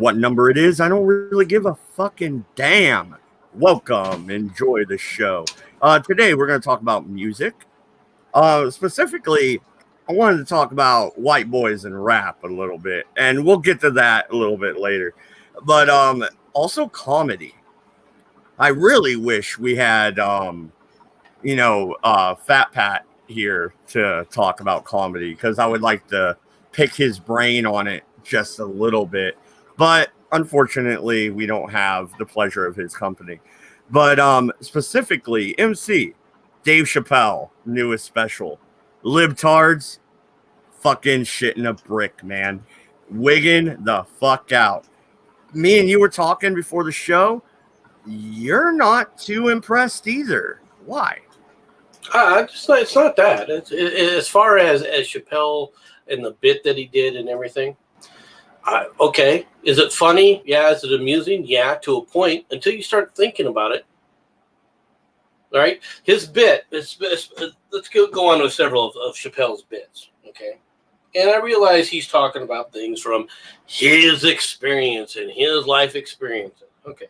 What number it is, I don't really give a fucking damn. Welcome, enjoy the show. Today we're going to talk about music. Specifically, I wanted to talk about white boys and rap a little bit, and we'll get to that a little bit later. But also comedy. I really wish we had, Fat Pat here to talk about comedy because I would like to pick his brain on it just a little bit. But unfortunately, we don't have the pleasure of his company. But specifically, MC Dave Chappelle, newest special, libtards, fucking shit in a brick, man, wigging the fuck out. Me and you were talking before the show. You're not too impressed either. Why? It's not that. As far as Chappelle and the bit that he did and everything. Okay, is it funny? Yeah. Is it amusing? Yeah, to a point. Until you start thinking about it. All right, his bit. Let's go on with several of Chappelle's bits. Okay, and I realize he's talking about things from his experience and his life experience. Okay,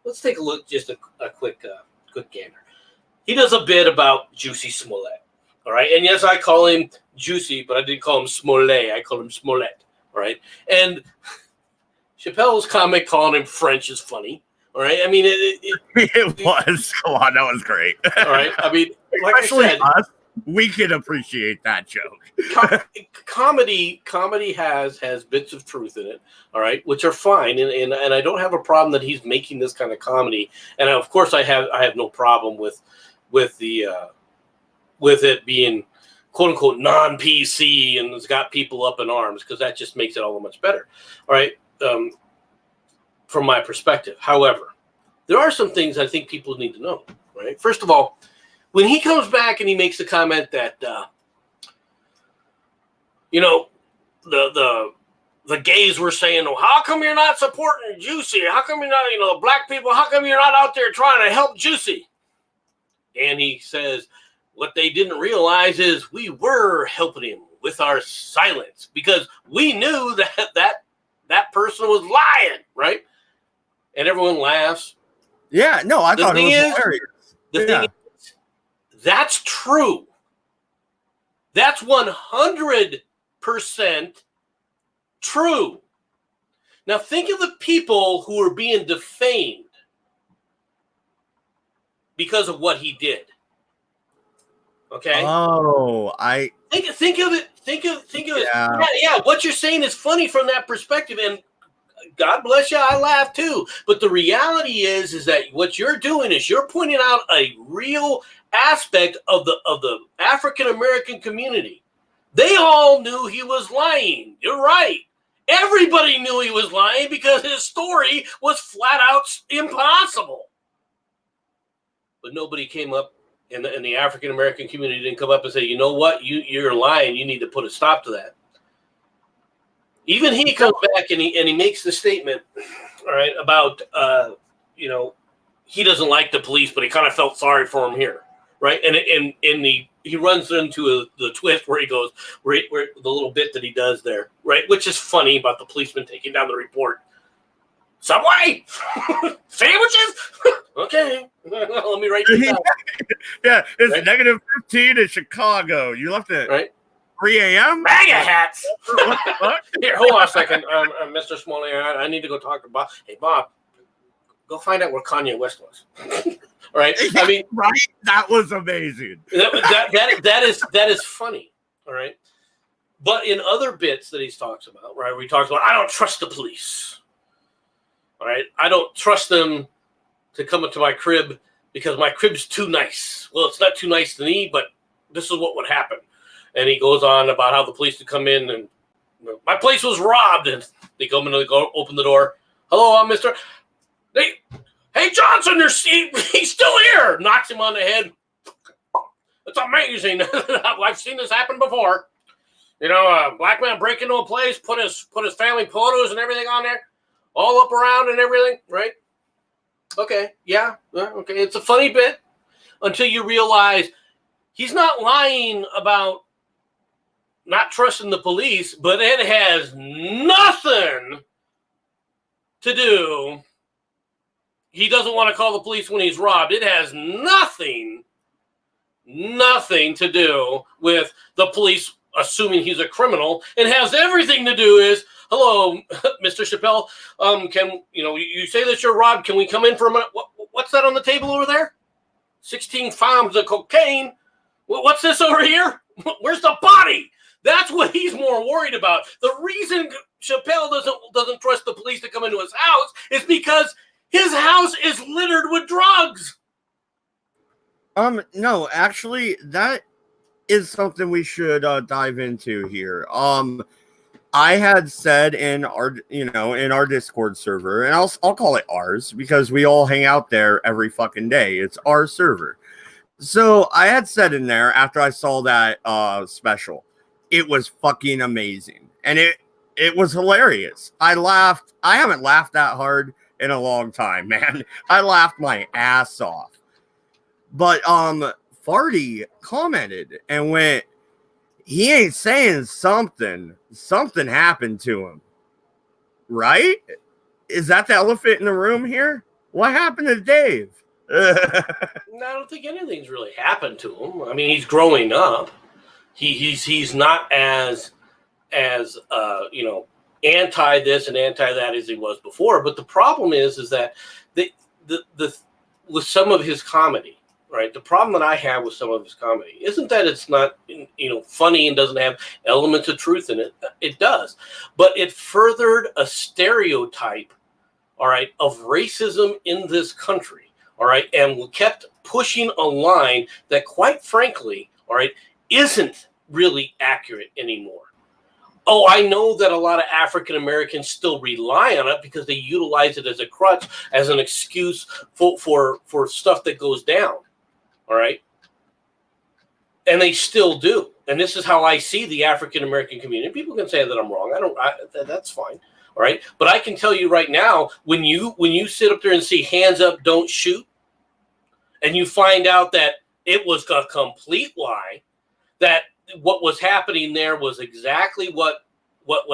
let's take a look. Just a quick gander. He does a bit about Juicy Smollett. All right. And yes, I call him Juicy, but I didn't call him Smollett. I call him Smollett. All right. And Chappelle's comic calling him French is funny. All right. I mean, it was. Come on. That was great. All right. I mean, like especially I said, us, we can appreciate that joke. Comedy has bits of truth in it. All right. Which are fine. And I don't have a problem that he's making this kind of comedy. And of course, I have no problem with it being quote unquote non-PC and it's got people up in arms because that just makes it all the much better. All right. From my perspective. However, there are some things I think people need to know. Right. First of all, when he comes back and he makes the comment that the gays were saying, "Oh, how come you're not supporting Juicy? How come you're not, black people? How come you're not out there trying to help Juicy?" And he says, what they didn't realize is we were helping him with our silence because we knew that person was lying, right? And everyone laughs. Yeah, no, I thought it was hilarious. The thing is, that's true. That's 100% true. Now think of the people who are being defamed because of what he did. Okay. Oh, think of it. Think of it. Yeah. Yeah. What you're saying is funny from that perspective, and God bless you, I laugh too. But the reality is that what you're doing is you're pointing out a real aspect of the African American community. They all knew he was lying. You're right. Everybody knew he was lying because his story was flat out impossible. But nobody came up, and the African American community didn't come up and say, you know what, you're lying. You need to put a stop to that. Even he comes back and he makes the statement, all right, about he doesn't like the police, but he kind of felt sorry for him here, right? And he runs into the twist where he goes where the little bit that he does there, right, which is funny about the policeman taking down the report. Subway sandwiches. Okay, let me write this down. Yeah, it's right? negative 15 in Chicago. You left it right 3 a.m. Bag of hats. What the fuck? Here, hold on a second, Mr. Smalley. I need to go talk to Bob. Hey, Bob, go find out where Kanye West was. All right. Yeah, I mean, right? That was amazing. that is funny. All right. But in other bits that he talks about, right, where he talks about, I don't trust the police. All right. I don't trust them to come into my crib because my crib's too nice. Well, it's not too nice to me, but this is what would happen. And he goes on about how the police would come in and my place was robbed. And they come in and go open the door. Hello, I'm Mr. Hey, Johnson, he's still here. Knocks him on the head. It's amazing. I've seen this happen before. A black man break into a place, put his family photos and everything on there, all up around and everything, right? Okay, yeah, okay. It's a funny bit until you realize he's not lying about not trusting the police, but it has nothing to do. He doesn't want to call the police when he's robbed. It has nothing to do with the police assuming he's a criminal. It has everything to do is, hello, Mr. Chappelle, you say that you're robbed. Can we come in for a minute? What's that on the table over there? 16 pounds of cocaine. What's this over here? Where's the body? That's what he's more worried about. The reason Chappelle doesn't trust the police to come into his house is because his house is littered with drugs. No, actually, that is something we should dive into here. I had said in our Discord server, and I'll call it ours because we all hang out there every fucking day. It's our server. So I had said in there after I saw that special, it was fucking amazing, and it was hilarious. I laughed. I haven't laughed that hard in a long time, man. I laughed my ass off. But Farty commented and went, he ain't saying something. Something happened to him. Right? Is that the elephant in the room here? What happened to Dave? I don't think anything's really happened to him. I mean, he's growing up. He's not as anti this and anti that as he was before. But the problem is that the with some of his comedy, right? The problem that I have with some of his comedy isn't that it's not funny and doesn't have elements of truth in it. It does, but it furthered a stereotype, all right, of racism in this country. All right, and we kept pushing a line that, quite frankly, all right, isn't really accurate anymore. Oh, I know that a lot of African Americans still rely on it because they utilize it as a crutch, as an excuse for stuff that goes down. All right, and they still do. And this is how I see the African American community. People can say that I'm wrong. That's fine. All right. But I can tell you right now, when you sit up there and see hands up, don't shoot, and you find out that it was a complete lie, that what was happening there was exactly what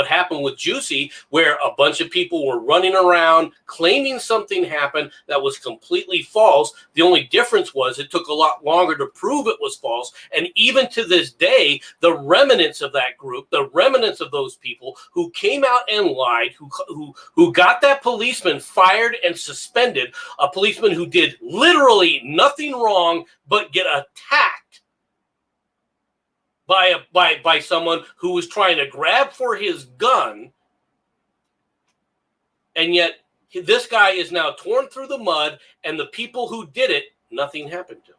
happened with Juicy, where a bunch of people were running around claiming something happened that was completely false. The only difference was it took a lot longer to prove it was false. And even to this day, the remnants of that group, the remnants of those people who came out and lied, who got that policeman fired and suspended, a policeman who did literally nothing wrong but get attacked by someone who was trying to grab for his gun, and yet this guy is now torn through the mud, and the people who did it, nothing happened to.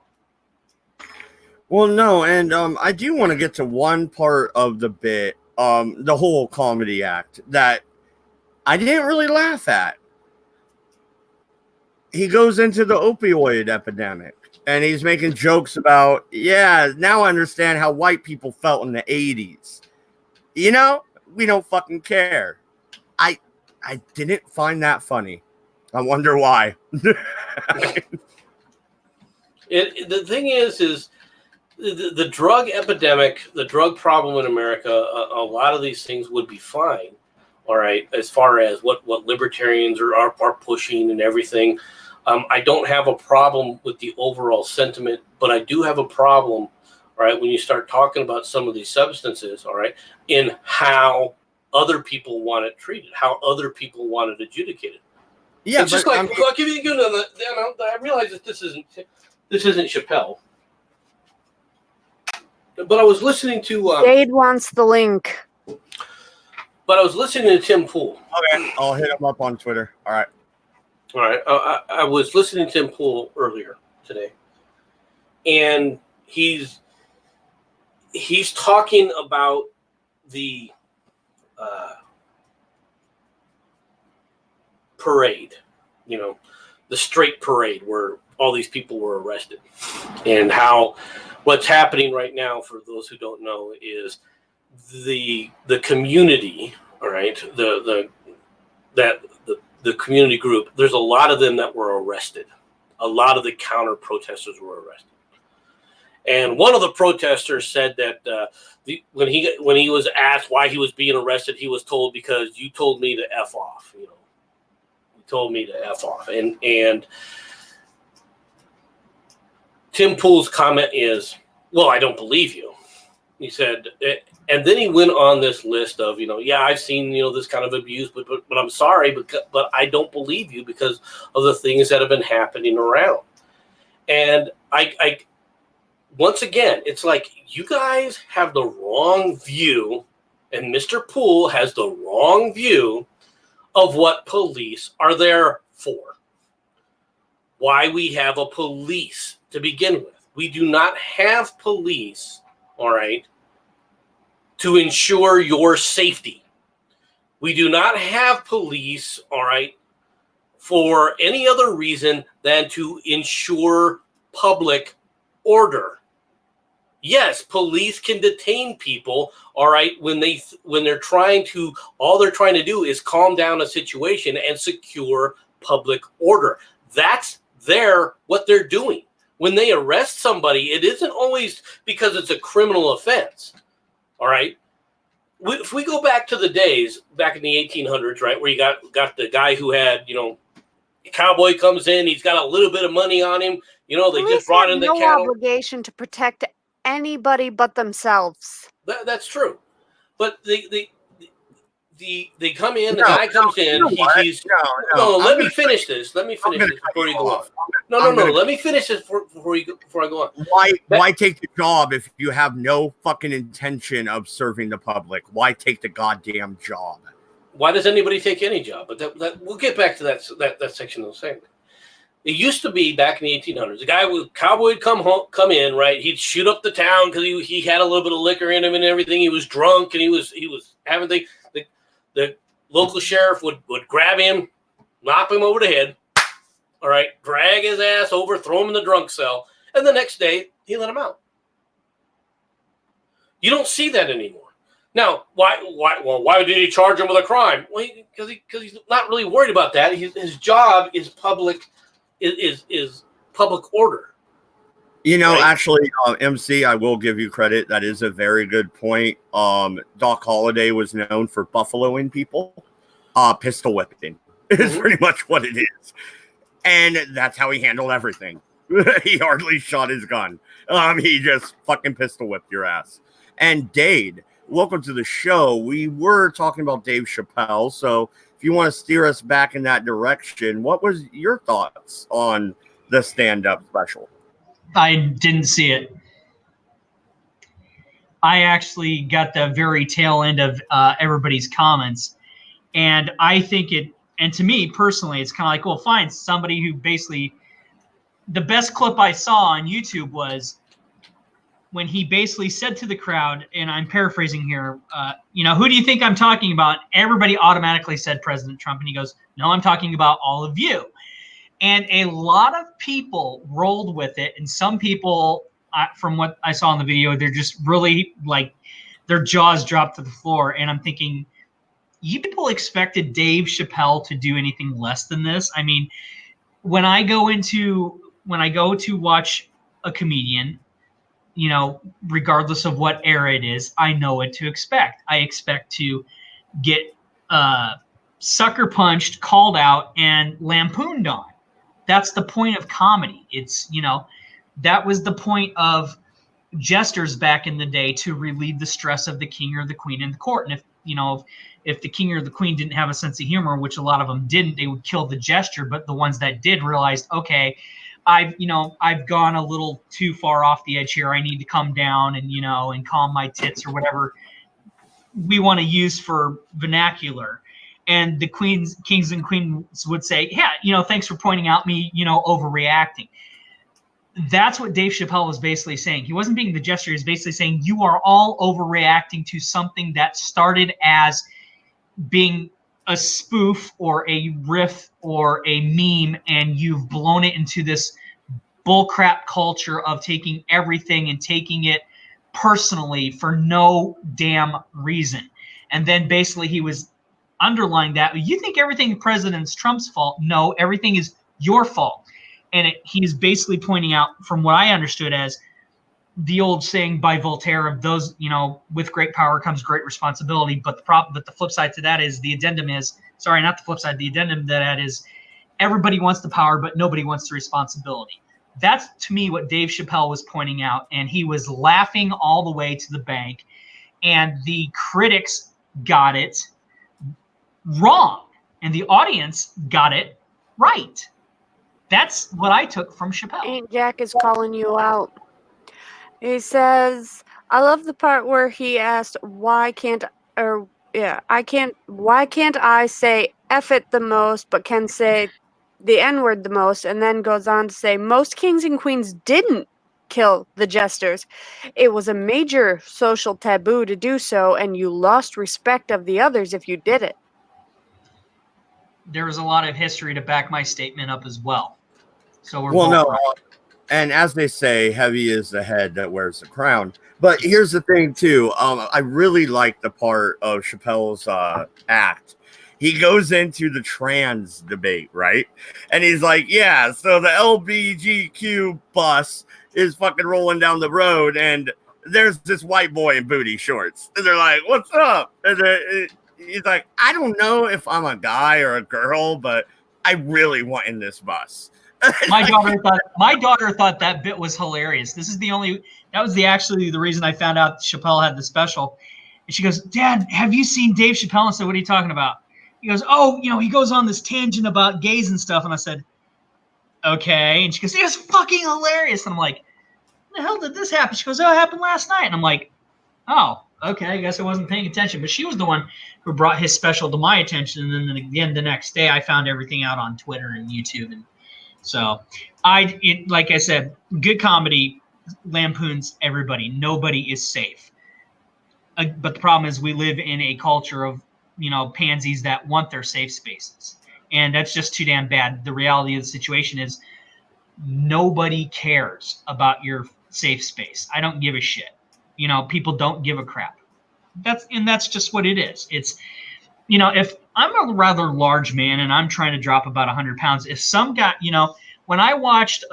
Well, no, and I do want to get to one part of the bit, the whole comedy act, that I didn't really laugh at. He goes into the opioid epidemic. And he's making jokes about, now I understand how white people felt in the 80s. We don't fucking care. I didn't find that funny. I wonder why. The thing is the drug epidemic, the drug problem in America, a lot of these things would be fine, all right, as far as what libertarians are pushing and everything. I don't have a problem with the overall sentiment, but I do have a problem, all right, when you start talking about some of these substances, all right, in how other people want it treated, how other people want it adjudicated. Yeah, it's just like, I'll give you a good one. I realize that this isn't Chappelle, but I was listening to Jade wants the link. But I was listening to Tim Pool. Okay, I'll hit him up on Twitter. All right. All right. I was listening to Tim Pool earlier today, and he's talking about the parade, the straight parade where all these people were arrested, and how what's happening right now, for those who don't know, is the community, all right, the community group, there's a lot of them that were arrested. A lot of the counter protesters were arrested. And one of the protesters said that when he was asked why he was being arrested, he was told, because you told me to F off, told me to F off. And Tim Pool's comment is, well, I don't believe you. He said, and then he went on this list of, yeah, I've seen, this kind of abuse, but I'm sorry, but I don't believe you because of the things that have been happening around. And I once again, it's like you guys have the wrong view, and Mr. Poole has the wrong view of what police are there for. Why we have a police to begin with. We do not have police, all right, to ensure your safety. We do not have police, all right, for any other reason than to ensure public order. Yes, police can detain people, all right, when they're trying to, all they're trying to do is calm down a situation and secure public order. That's what they're doing. When they arrest somebody, it isn't always because it's a criminal offense, all right? If we go back to the days, back in the 1800s, right, where you got the guy who had, a cowboy comes in, he's got a little bit of money on him, they just brought in the cattle. No obligation to protect anybody but themselves. That's true. But they come in, the guy comes in, let me finish this. Let me finish this before you go on. No. Let me finish this before I go on. Why take the job if you have no fucking intention of serving the public? Why take the goddamn job? Why does anybody take any job? But that we'll get back to that section of the segment. It used to be back in the 1800s. A cowboy would come in, right? He'd shoot up the town because he had a little bit of liquor in him and everything. He was drunk and he was having things. The local sheriff would grab him, knock him over the head, all right, drag his ass over, throw him in the drunk cell, and the next day he let him out. You don't see that anymore. Now, why did he charge him with a crime? Well, because he's not really worried about that. His job is public public order. Right? Actually, MC, I will give you credit. That is a very good point. Doc Holliday was known for buffaloing people. Pistol whipping is pretty much what it is. And that's how he handled everything. He hardly shot his gun. He just fucking pistol whipped your ass. And Dade, welcome to the show. We were talking about Dave Chappelle, so if you want to steer us back in that direction, what was your thoughts on the stand-up special? I didn't see it. I actually got the very tail end of everybody's comments, and I think and to me personally, it's kind of like, well, fine, somebody who basically, the best clip I saw on YouTube was when he basically said to the crowd, and I'm paraphrasing here, who do you think I'm talking about? Everybody automatically said President Trump, and he goes, no, I'm talking about all of you. And a lot of people rolled with it, and some people, from what I saw in the video, they're just really like their jaws dropped to the floor. And I'm thinking, you people expected Dave Chappelle to do anything less than this? I mean, when I go to watch a comedian, regardless of what era it is, I know what to expect. I expect to get sucker punched, called out, and lampooned on. That's the point of comedy. It's, that was the point of jesters back in the day, to relieve the stress of the king or the queen in the court. And if the king or the queen didn't have a sense of humor, which a lot of them didn't, they would kill the jester. But the ones that did realized, okay, I've gone a little too far off the edge here. I need to come down and calm my tits, or whatever we want to use for vernacular. And the kings and queens would say, yeah, thanks for pointing out me, overreacting. That's what Dave Chappelle was basically saying. He wasn't being the jester. He was basically saying, you are all overreacting to something that started as being a spoof or a riff or a meme, and you've blown it into this bullcrap culture of taking everything and taking it personally for no damn reason. And then basically he was underlying that. You think everything President Trump's fault? No, everything is your fault. And he's basically pointing out, from what I understood, as the old saying by Voltaire of those, with great power comes great responsibility. But the flip side to that is the addendum to that is everybody wants the power, but nobody wants the responsibility. That's, to me, what Dave Chappelle was pointing out, and he was laughing all the way to the bank, and the critics got it wrong, and the audience got it right. That's what I took from Chappelle. Aunt Jack is calling you out. He says, I love the part where he asked, why can't I say F it the most, but can say the N word the most, and then goes on to say, most kings and queens didn't kill the jesters. It was a major social taboo to do so, and you lost respect of the others if you did it. There was a lot of history to back my statement up as well. So we're Well, both no, right. and as they say, heavy is the head that wears the crown. But here's the thing, too. I really like the part of Chappelle's act. He goes into the trans debate, right? And he's like, yeah, so the LBGQ bus is fucking rolling down the road, and there's this white boy in booty shorts. And they're like, what's up? And he's like, I don't know if I'm a guy or a girl, but I really want in this bus. My daughter thought that bit was hilarious. That was actually the reason I found out Chappelle had the special. And she goes, Dad, have you seen Dave Chappelle? I said, what are you talking about? He goes, oh, he goes on this tangent about gays and stuff. And I said, okay. And she goes, it was fucking hilarious. And I'm like, the hell did this happen? She goes, oh, it happened last night. And I'm like, oh, okay. I guess I wasn't paying attention. But she was the one who brought his special to my attention. And then again, the next day I found everything out on Twitter and YouTube. And so like I said, good comedy lampoons everybody. Nobody is safe. But the problem is we live in a culture of, pansies that want their safe spaces. And that's just too damn bad. The reality of the situation is nobody cares about your safe space. I don't give a shit. People don't give a crap. That's just what it is. It's, if I'm a rather large man and I'm trying to drop about 100 pounds, if some guy, when I watched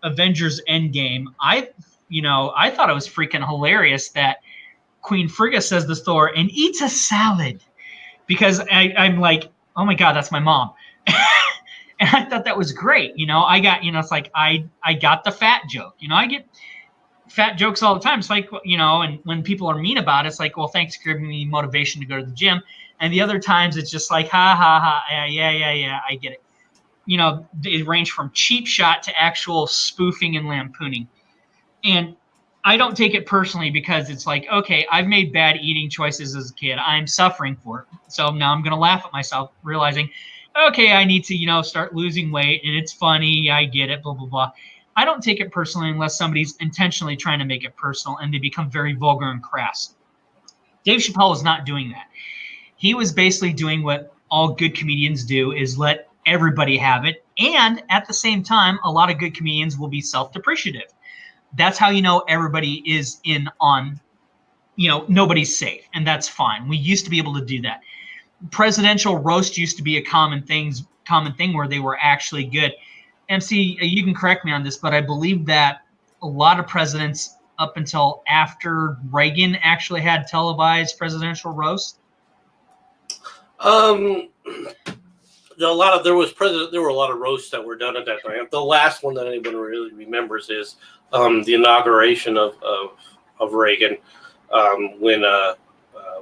Avengers Endgame, I thought it was freaking hilarious that Queen Frigga says to Thor and eats a salad, because I'm like, oh my God, that's my mom. And I thought that was great. I got, it's like, I got the fat joke. I get fat jokes all the time. It's like, and when people are mean about it, it's like, well, thanks for giving me motivation to go to the gym. And the other times it's just like, ha, ha, ha, yeah, I get it. It ranged from cheap shot to actual spoofing and lampooning. And I don't take it personally, because it's like, okay, I've made bad eating choices as a kid. I'm suffering for it. So now I'm going to laugh at myself, realizing, okay, I need to, start losing weight, and it's funny. I get it, blah, blah, blah. I don't take it personally unless somebody's intentionally trying to make it personal and they become very vulgar and crass. Dave Chappelle was not doing that. He was basically doing what all good comedians do, is let everybody have it. And at the same time, a lot of good comedians will be self-depreciative. That's how everybody is in on, nobody's safe, and that's fine. We used to be able to do that. Presidential roast used to be a common thing where they were actually good. MC, you can correct me on this, but I believe that a lot of presidents up until after Reagan actually had televised presidential roast. There were a lot of roasts that were done at that time. The last one that anyone really remembers is the inauguration of Reagan, when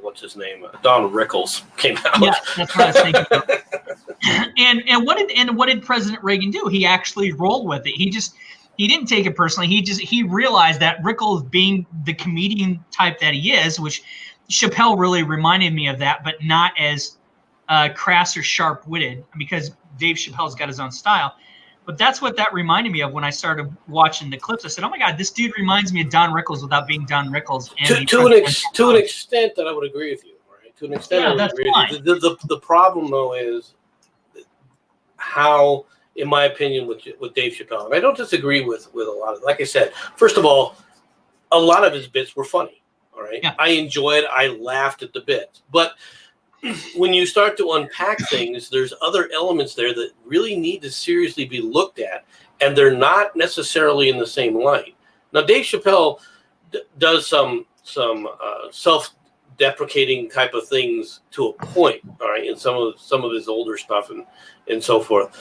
what's his name, Don Rickles came out. Yeah, that's what I was thinking about. and what did President Reagan do? He actually rolled with it. He didn't take it personally. He realized that Rickles, being the comedian type that he is, which Chappelle really reminded me of that, but not as crass or sharp-witted, because Dave Chappelle's got his own style. But that's what that reminded me of when I started watching the clips. I said, oh my God, this dude reminds me of Don Rickles without being Don Rickles. And to an extent that I would agree with you, right? To an extent, yeah, I would that's agree fine. with you. The problem, though, is how, in my opinion, with Dave Chappelle, and I don't disagree with a lot of, like I said, first of all, a lot of his bits were funny, all right? Yeah. I enjoyed, I laughed at the bits. But when you start to unpack things, there's other elements there that really need to seriously be looked at, and they're not necessarily in the same light. Now, Dave Chappelle does some self-deprecating type of things to a point, all right, in some of his older stuff, and so forth,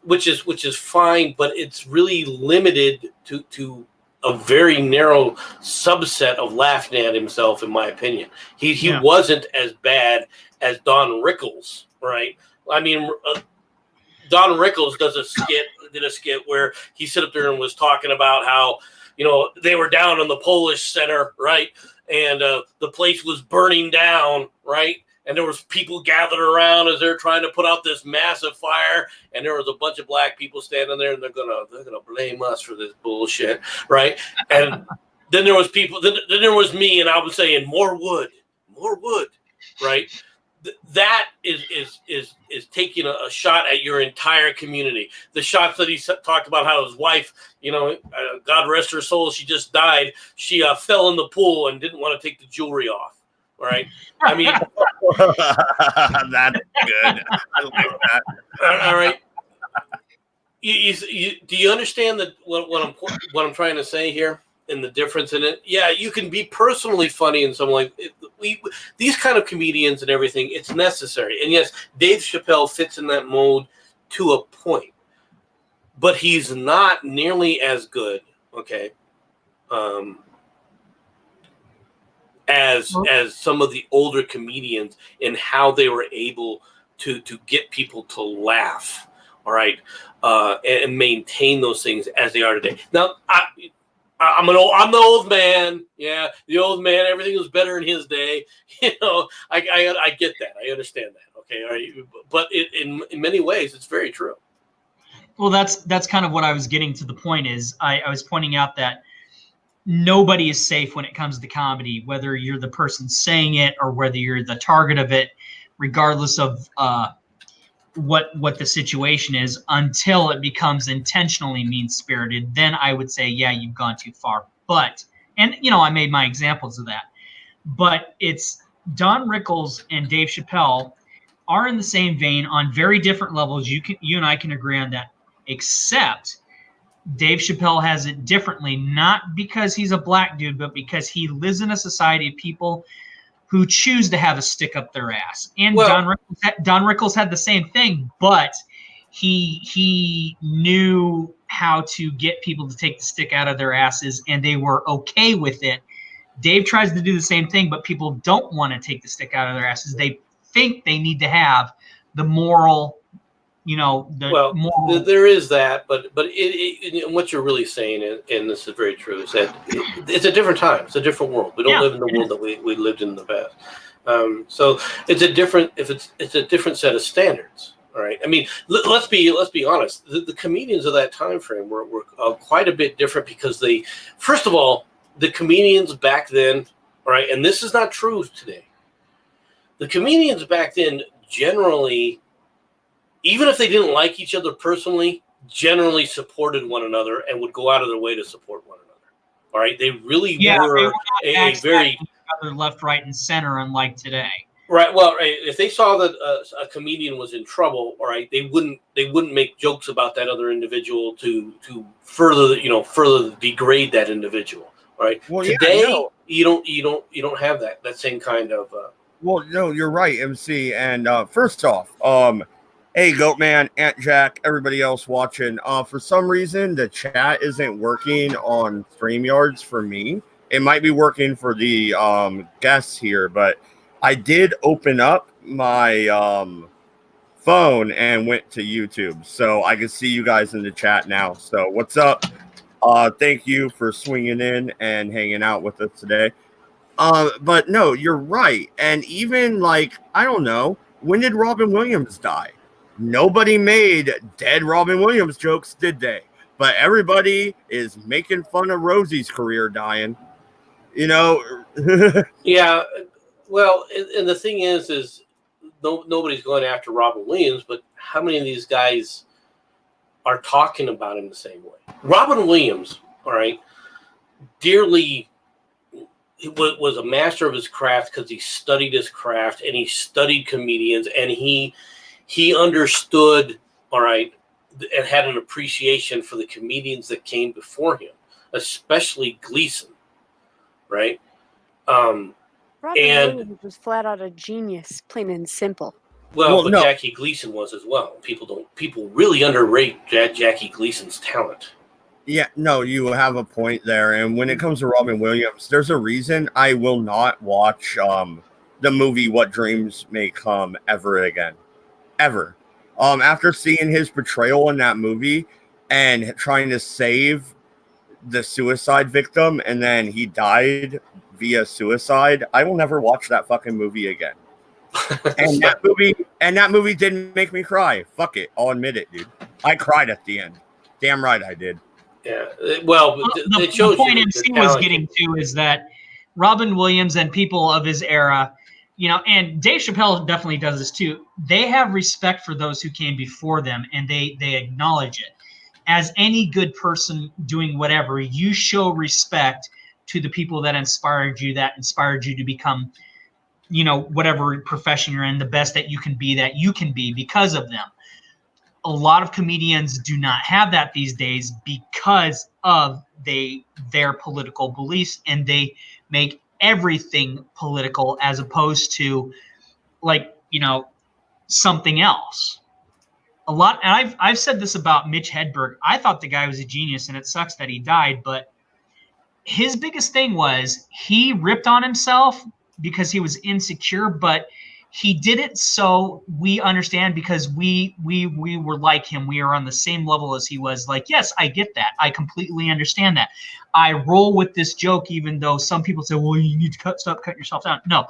which is fine, but it's really limited to a very narrow subset of laughing at himself, in my opinion. He wasn't as bad as Don Rickles, right? I mean, Don Rickles did a skit where he sit up there and was talking about how, they were down in the Polish Center, right? And the place was burning down, right? And there was people gathered around as they're trying to put out this massive fire, and there was a bunch of black people standing there, and they're gonna blame us for this bullshit, right? And then there was people. Then there was me, and I was saying more wood, right? That is taking a shot at your entire community. The shots that he talked about how his wife, God rest her soul, she just died. She fell in the pool and didn't want to take the jewelry off. All right. I mean, that's good. I like that. All right. Do you understand that what I'm trying to say here and the difference in it? Yeah, you can be personally funny and something like these kind of comedians and everything. It's necessary, and yes, Dave Chappelle fits in that mode to a point, but he's not nearly as good. Okay. As some of the older comedians in how they were able to get people to laugh, all right, and maintain those things as they are today. Now, I'm the old man. Yeah, the old man. Everything was better in his day. I get that. I understand that. Okay, all right, but in many ways, it's very true. Well, that's kind of what I was getting to. The point is, I was pointing out that nobody is safe when it comes to comedy, whether you're the person saying it or whether you're the target of it, regardless of what the situation is, until it becomes intentionally mean-spirited. Then I would say, yeah, you've gone too far. But, and I made my examples of that. But it's Don Rickles and Dave Chappelle are in the same vein on very different levels. You and I can agree on that, except Dave Chappelle has it differently, not because he's a black dude, but because he lives in a society of people who choose to have a stick up their ass. And Don Rickles had the same thing, but he knew how to get people to take the stick out of their asses, and they were okay with it. Dave tries to do the same thing, but people don't want to take the stick out of their asses. They think they need to have the moral. There is that, but what you're really saying, and this is very true, is that it's a different time. It's a different world. We don't live in the world that we lived in the past. So it's a different set of standards. All right. I mean, let's be honest. The comedians of that time frame were quite a bit different because first of all, the comedians back then, all right, and this is not true today. The comedians back then generally, even if they didn't like each other personally, generally supported one another and would go out of their way to support one another. All right, they really were a very left, right, and center, unlike today. Right. Well, if they saw that a comedian was in trouble, all right, they wouldn't make jokes about that other individual to further degrade that individual. All right. Well, today you don't have that same kind of. Well, no, you're right, MC. And first off, hey, Goatman, Aunt Jack, everybody else watching. For some reason, the chat isn't working on StreamYards for me. It might be working for the guests here, but I did open up my phone and went to YouTube, so I can see you guys in the chat now. So what's up? Thank you for swinging in and hanging out with us today. But no, you're right. And even I don't know, when did Robin Williams die? Nobody made dead Robin Williams jokes, did they? But everybody is making fun of Rosie's career dying. Yeah. Well, and the thing is nobody's going after Robin Williams, but how many of these guys are talking about him the same way? Robin Williams, all right, dearly was a master of his craft because he studied his craft and he studied comedians and he understood, all right, and had an appreciation for the comedians that came before him, especially Gleason, right? Robin Williams was flat out a genius, plain and simple. Well, but no, Jackie Gleason was as well. People really underrate Jackie Gleason's talent. yeah, no, you have a point there. And when it comes to Robin Williams, there's a reason I will not watch the movie What Dreams May Come ever again. Ever. After seeing his portrayal in that movie and trying to save the suicide victim and then he died via suicide, I will never watch that fucking movie again. And that movie didn't make me cry. Fuck it. I'll admit it, dude. I cried at the end. Damn right I did. Yeah. Well, the point MC was getting to is that Robin Williams and people of his era, and Dave Chappelle definitely does this too. They have respect for those who came before them, and they acknowledge it. As any good person doing whatever, you show respect to the people that inspired you to become, whatever profession you're in, the best that you can be because of them. A lot of comedians do not have that these days because of their political beliefs, and they make everything political as opposed to something else. A lot, and I've said this about Mitch Hedberg. I thought the guy was a genius, and it sucks that he died, but his biggest thing was he ripped on himself because he was insecure, but he did it so we understand because we were like him. We are on the same level as he was. Like, yes, I get that. I completely understand that. I roll with this joke, even though some people say, well, you need to stop cutting yourself down. No,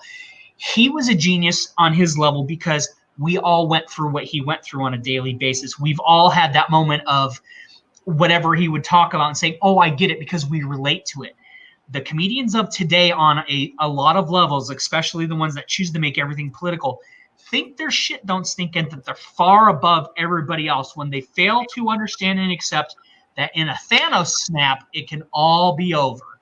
he was a genius on his level because we all went through what he went through on a daily basis. We've all had that moment of whatever he would talk about and say, oh, I get it because we relate to it. The comedians of today on a lot of levels, especially the ones that choose to make everything political, think their shit don't stink and that they're far above everybody else when they fail to understand and accept that in a Thanos snap, it can all be over.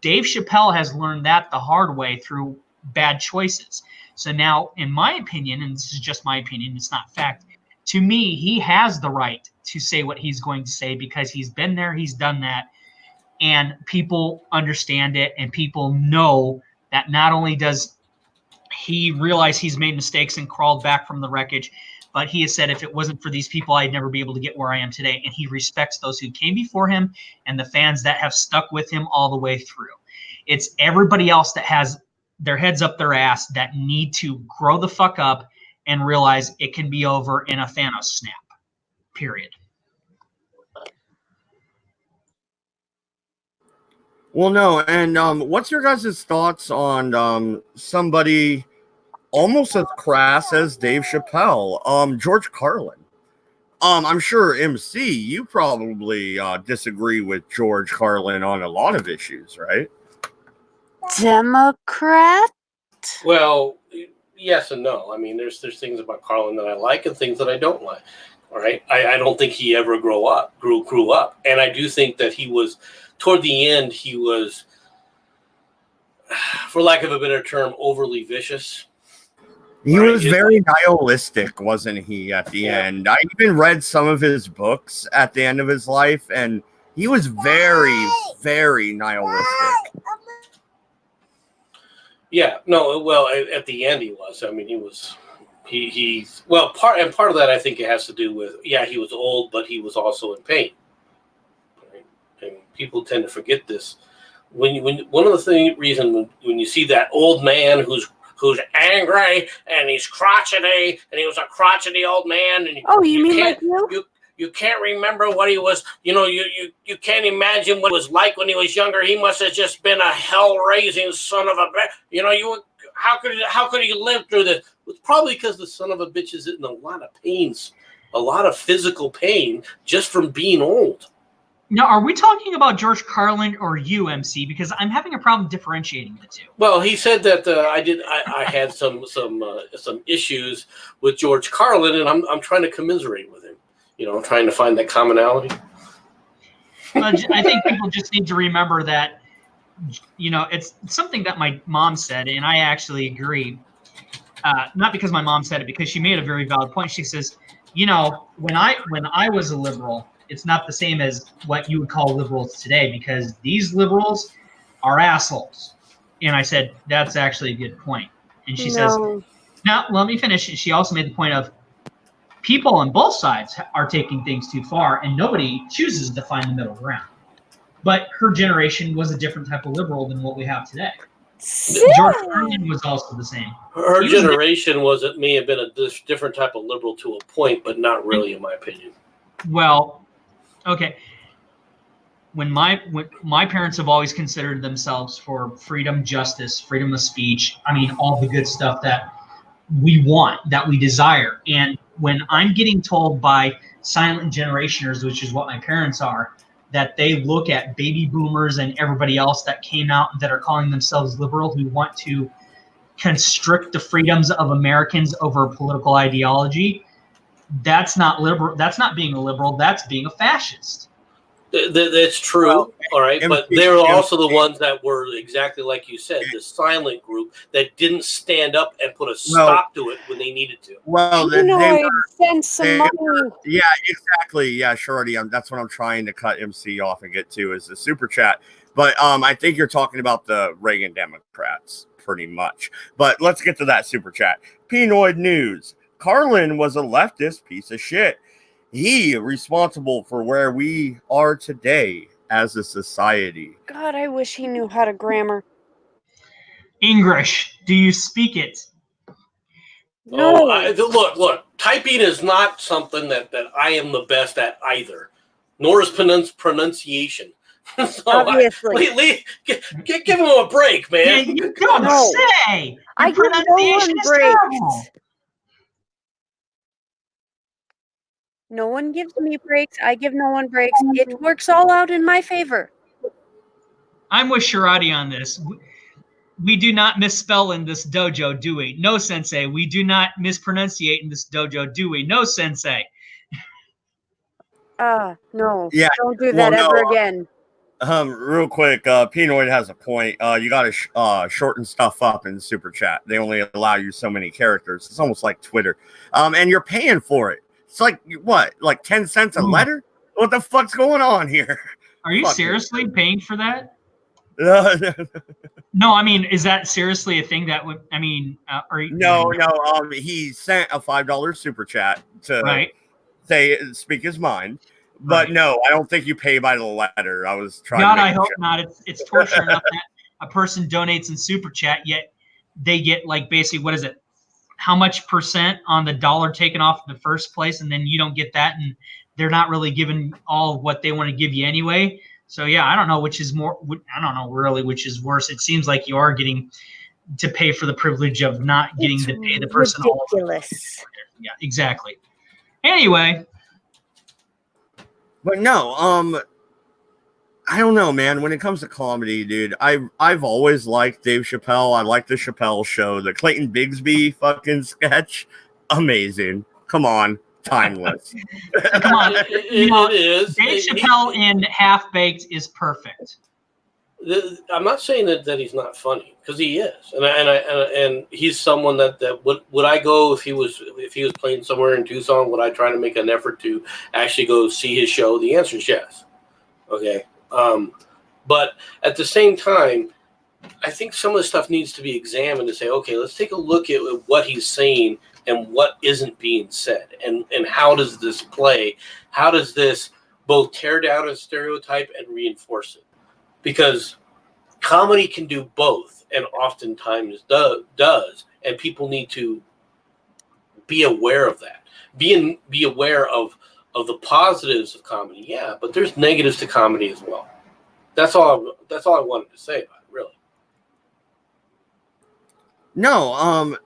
Dave Chappelle has learned that the hard way through bad choices. So now, in my opinion, and this is just my opinion, it's not fact, to me, he has the right to say what he's going to say because he's been there, he's done that. And people understand it, and people know that not only does he realize he's made mistakes and crawled back from the wreckage, but he has said, if it wasn't for these people, I'd never be able to get where I am today. And he respects those who came before him and the fans that have stuck with him all the way through. It's everybody else that has their heads up their ass that need to grow the fuck up and realize it can be over in a Thanos snap, period. Well, no, and what's your guys' thoughts on somebody almost as crass as Dave Chappelle, George Carlin? I'm sure MC, you probably disagree with George Carlin on a lot of issues, right? Democrat? Well, yes and no. I mean, there's things about Carlin that I like and things that I don't like. All right, I don't think he ever grew up, and I do think that he was. Toward the end, he was, for lack of a better term, overly vicious. He was very nihilistic, wasn't he, at the end? I even read some of his books at the end of his life, and he was very, very nihilistic. Yeah, no, well, at the end he was. I mean, part of that I think it has to do with, he was old, but he was also in pain. And people tend to forget this. One of the reasons when you see that old man who's angry and he's crotchety and he was a crotchety old man, and you mean like you? You can't remember what he was. You can't imagine what it was like when he was younger. He must have just been a hell-raising son of a bitch. How could he live through this? It's probably because the son of a bitch is in a lot of pains, a lot of physical pain just from being old. Now, are we talking about George Carlin or UMC? Because I'm having a problem differentiating the two. Well, he said that I had some issues with George Carlin, and I'm trying to commiserate with him. I'm trying to find that commonality. I think people just need to remember that, it's something that my mom said, and I actually agree. Not because my mom said it, because she made a very valid point. She says, when I was a liberal, it's not the same as what you would call liberals today, because these liberals are assholes. And I said, that's actually a good point. And she says, Now, let me finish. She also made the point of people on both sides are taking things too far, and nobody chooses to find the middle ground. But her generation was a different type of liberal than what we have today. George Carlin was also the same. Her generation may have been a different type of liberal to a point, but not really, in my opinion. Well, okay. When my parents have always considered themselves for freedom, justice, freedom of speech. I mean, all the good stuff that we want, that we desire. And when I'm getting told by silent generationers, which is what my parents are, that they look at baby boomers and everybody else that came out that are calling themselves liberal, who want to constrict the freedoms of Americans over political ideology, that's not liberal. That's not being a liberal. That's being a fascist. That's true, well, all right, but they're also the ones that were exactly like you said, the silent group that didn't stand up and put a stop to it when they needed to. Well, send some money. Yeah, exactly. Yeah, Shorty. That's what I'm trying to cut MC off and get to is the super chat. But I think you're talking about the Reagan Democrats pretty much. But let's get to that super chat. Pinoid News. Carlin was a leftist piece of shit. He responsible for where we are today as a society. God, I wish he knew how to grammar. English. Do you speak it? No. Look. Typing is not something that I am the best at either, nor is pronunciation. So obviously. Give him a break, man. Yeah, you don't say. I give no one breaks. No one gives me breaks. I give no one breaks. It works all out in my favor. I'm with Shirati on this. We do not misspell in this dojo, do we? No, sensei. We do not mispronunciate in this dojo, do we? No, sensei. No. Yeah. Don't do that ever again. Real quick, Pinoid has a point. You got to shorten stuff up in the super chat. They only allow you so many characters. It's almost like Twitter. And you're paying for it. It's like, what, like 10 cents a letter? What the fuck's going on here? Are you seriously paying for that? No, I mean, is that seriously a thing that would, I mean, No, he sent a $5 super chat to speak his mind. But no, I don't think you pay by the letter. I was trying God, I hope not. It's torture enough that a person donates in super chat, yet they get like basically, what is it? How much percent on the dollar taken off in the first place, and then you don't get that, and they're not really giving all what they want to give you anyway. So yeah, I don't know which is more. I don't know really which is worse. It seems like you are getting to pay for the privilege of not getting to pay the person. Ridiculous. Yeah, exactly. Anyway, but no, I don't know, man. When it comes to comedy, dude, I've always liked Dave Chappelle. I like the Chappelle Show. The Clayton Bigsby fucking sketch, amazing. Come on, timeless. Come on, it is. Dave Chappelle in Half Baked is perfect. I'm not saying that he's not funny, because he is, and he's someone that would I go if he was playing somewhere in Tucson? Would I try to make an effort to actually go see his show? The answer is yes. Okay. But at the same time, I think some of the stuff needs to be examined to say, okay, let's take a look at what he's saying and what isn't being said, and how does this play? How does this both tear down a stereotype and reinforce it? Because comedy can do both, and oftentimes does, and people need to be aware of that. Be aware of the positives of comedy, yeah, but there's negatives to comedy as well. That's all I wanted to say about it, really. No,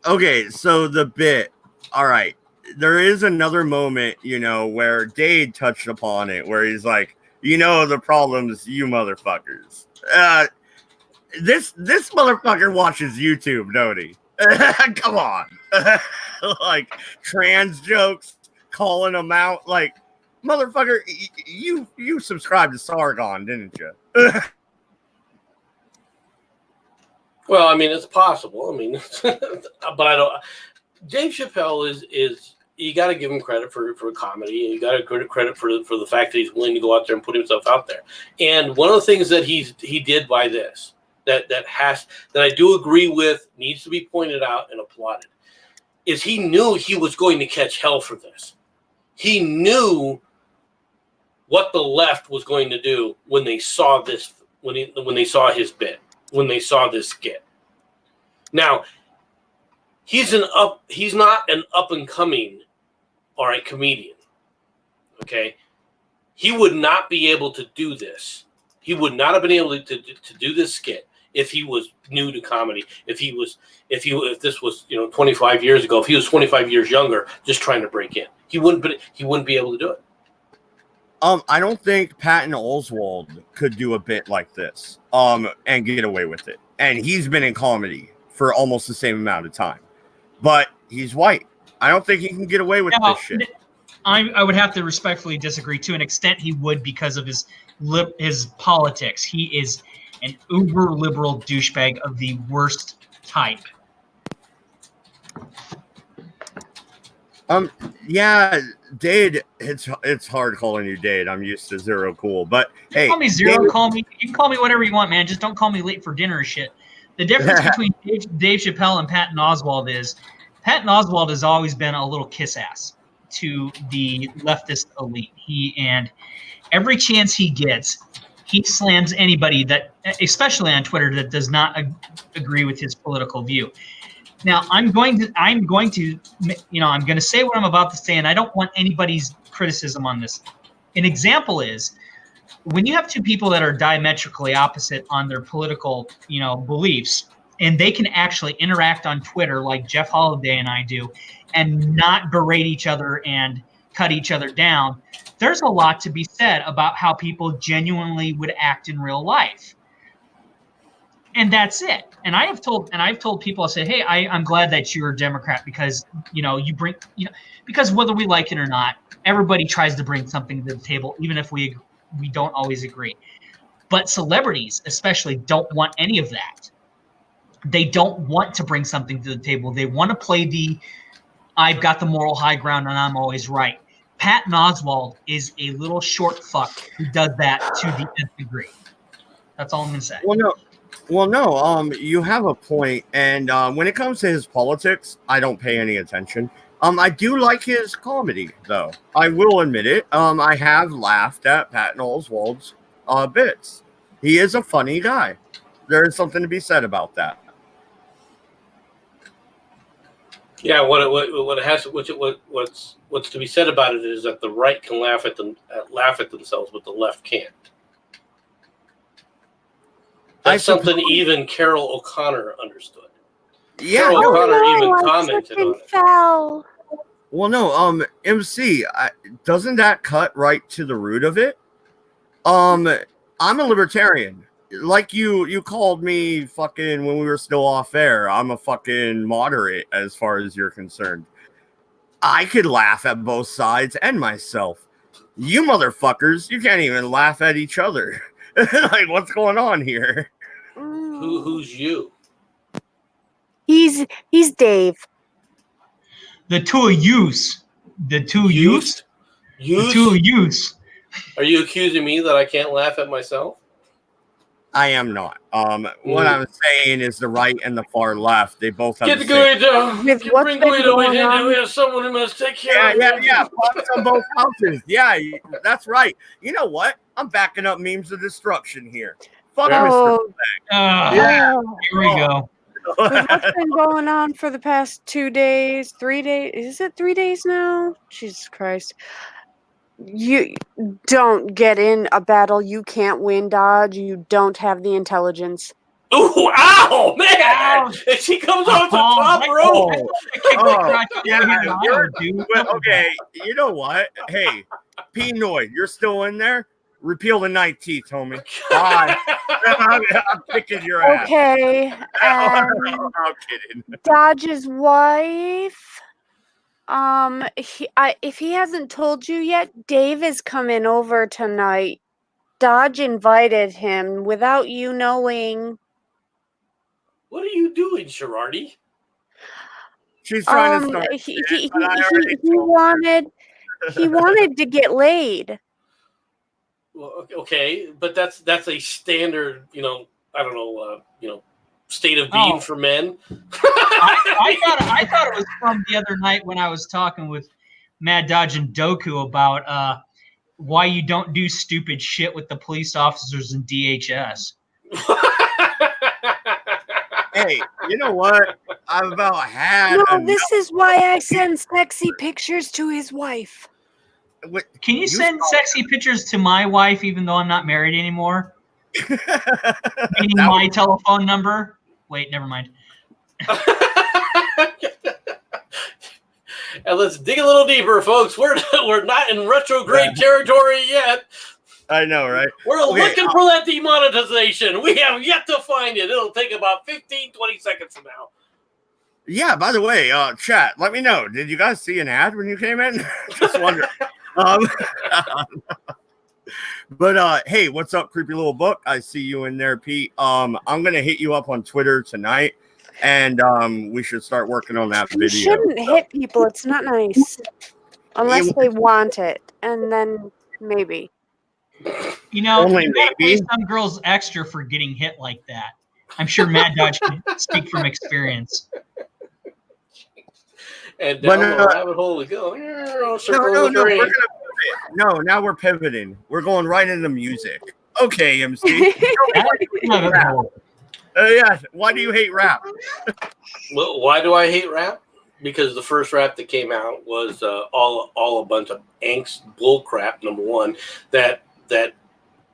okay, so the bit, all right, there is another moment, where Dade touched upon it, where he's like, the problems, you motherfuckers. This motherfucker watches YouTube, don't he? Come on. Like, trans jokes, calling them out, like, motherfucker, you subscribed to Sargon, didn't you? Well, I mean, it's possible. I mean, but I don't. Dave Chappelle is you got to give him credit for comedy. You got to give credit for the fact that he's willing to go out there and put himself out there. And one of the things that he did by this that I do agree with, needs to be pointed out and applauded, is he knew he was going to catch hell for this. He knew what the left was going to do when they saw this, when they saw his bit, when they saw this skit. Now, he's not an up and coming, all right, comedian. Okay, he would not be able to do this. He would not have been able to do this skit if he was new to comedy. If this was 25 years ago, if he was 25 years younger, just trying to break in, he wouldn't be able to do it. I don't think Patton Oswalt could do a bit like this, and get away with it. And he's been in comedy for almost the same amount of time, but he's white. I don't think he can get away with this shit. I would have to respectfully disagree. To an extent, he would, because of his politics. He is an uber liberal douchebag of the worst type. Yeah, Dade. It's hard calling you Dade. I'm used to Zero Cool, but hey, call me Zero. Dade, You can call me whatever you want, man. Just don't call me late for dinner or shit. The difference between Dave Chappelle and Patton Oswalt is Patton Oswalt has always been a little kiss ass to the leftist elite. And every chance he gets, he slams anybody that, especially on Twitter, that does not agree with his political view. Now, I'm going to say what I'm about to say, and I don't want anybody's criticism on this. An example is when you have two people that are diametrically opposite on their political, beliefs, and they can actually interact on Twitter like Jeff Holiday and I do, and not berate each other and cut each other down, there's a lot to be said about how people genuinely would act in real life. And that's it. And I've told people, I say, hey, I'm glad that you're a Democrat because, because whether we like it or not, everybody tries to bring something to the table, even if we don't always agree. But celebrities especially don't want any of that. They don't want to bring something to the table. They want to play I've got the moral high ground and I'm always right. Patton Oswalt is a little short fuck who does that to the nth degree. That's all I'm going to say. Well, no, you have a point. And when it comes to his politics, I don't pay any attention. I do like his comedy, though. I will admit it. I have laughed at Patton Oswalt's bits. He is a funny guy. There is something to be said about that. Yeah, what's to be said about it is that the right can laugh at themselves, but the left can't. That's something even Carol O'Connor understood. Yeah, Carol O'Connor even commented on it. Fell. Well, no, MC, doesn't that cut right to the root of it? I'm a libertarian. Like you called me fucking when we were still off air. I'm a fucking moderate as far as you're concerned. I could laugh at both sides and myself. You motherfuckers, you can't even laugh at each other. Like, what's going on here? Who's you? He's Dave. The two of yous. The two yous. The two of yous. Are you accusing me that I can't laugh at myself? I am not. What I'm saying is the right and the far left, they both have Get the Guido. With Get what's bring been Guido going in. on- We have someone who must take care of him. Yeah. Punks on both houses. Yeah, that's right. You know what? I'm backing up memes of destruction here. Fuck Mr. Yeah. Here we go. With what's been going on for the past 2 days, 3 days? Is it 3 days now? Jesus Christ. You don't get in a battle you can't win, Dodge. You don't have the intelligence. Ooh, ow, man! And she comes off the top rope. Okay, you know what? Hey, Pinoy, you're still in there? Repeal the 9 teeth, homie. Bye. I'm kicking your ass. Okay, I'm kidding. Dodge's wife. If he hasn't told you yet, Dave is coming over tonight. Dodge invited him without you knowing. What are you doing, Sherardi? She's trying to start. He wanted to get laid. Well, okay, but that's a standard, I don't know, State of Being for Men. I thought it was from the other night when I was talking with Mad Dodge and Doku about why you don't do stupid shit with the police officers in DHS. Hey, you know what? I've about had No, enough. this is why I send sexy pictures to his wife. Can you send sexy pictures to my wife even though I'm not married anymore? Meaning my telephone number? Wait, never mind. And let's dig a little deeper, folks. We're not in retrograde territory yet. I know, right? We're looking for that demonetization. We have yet to find it. It'll take about 15, 20 seconds from now. Yeah, by the way, chat, let me know. Did you guys see an ad when you came in? Just wondering. But hey, what's up, creepy little book? I see you in there, Pete. I'm gonna hit you up on Twitter tonight, and we should start working on that video. You shouldn't hit people. It's not nice unless they want it, and then maybe. You know, Only you gotta pay maybe. some girls extra for getting hit like that. I'm sure Mad Dodge can speak from experience. And down the rabbit hole we go. No, now we're pivoting. We're going right into music. Okay, MC. Yeah, why do you hate rap? Well, why do I hate rap? Because the first rap that came out was all a bunch of angst bull crap. Number one, that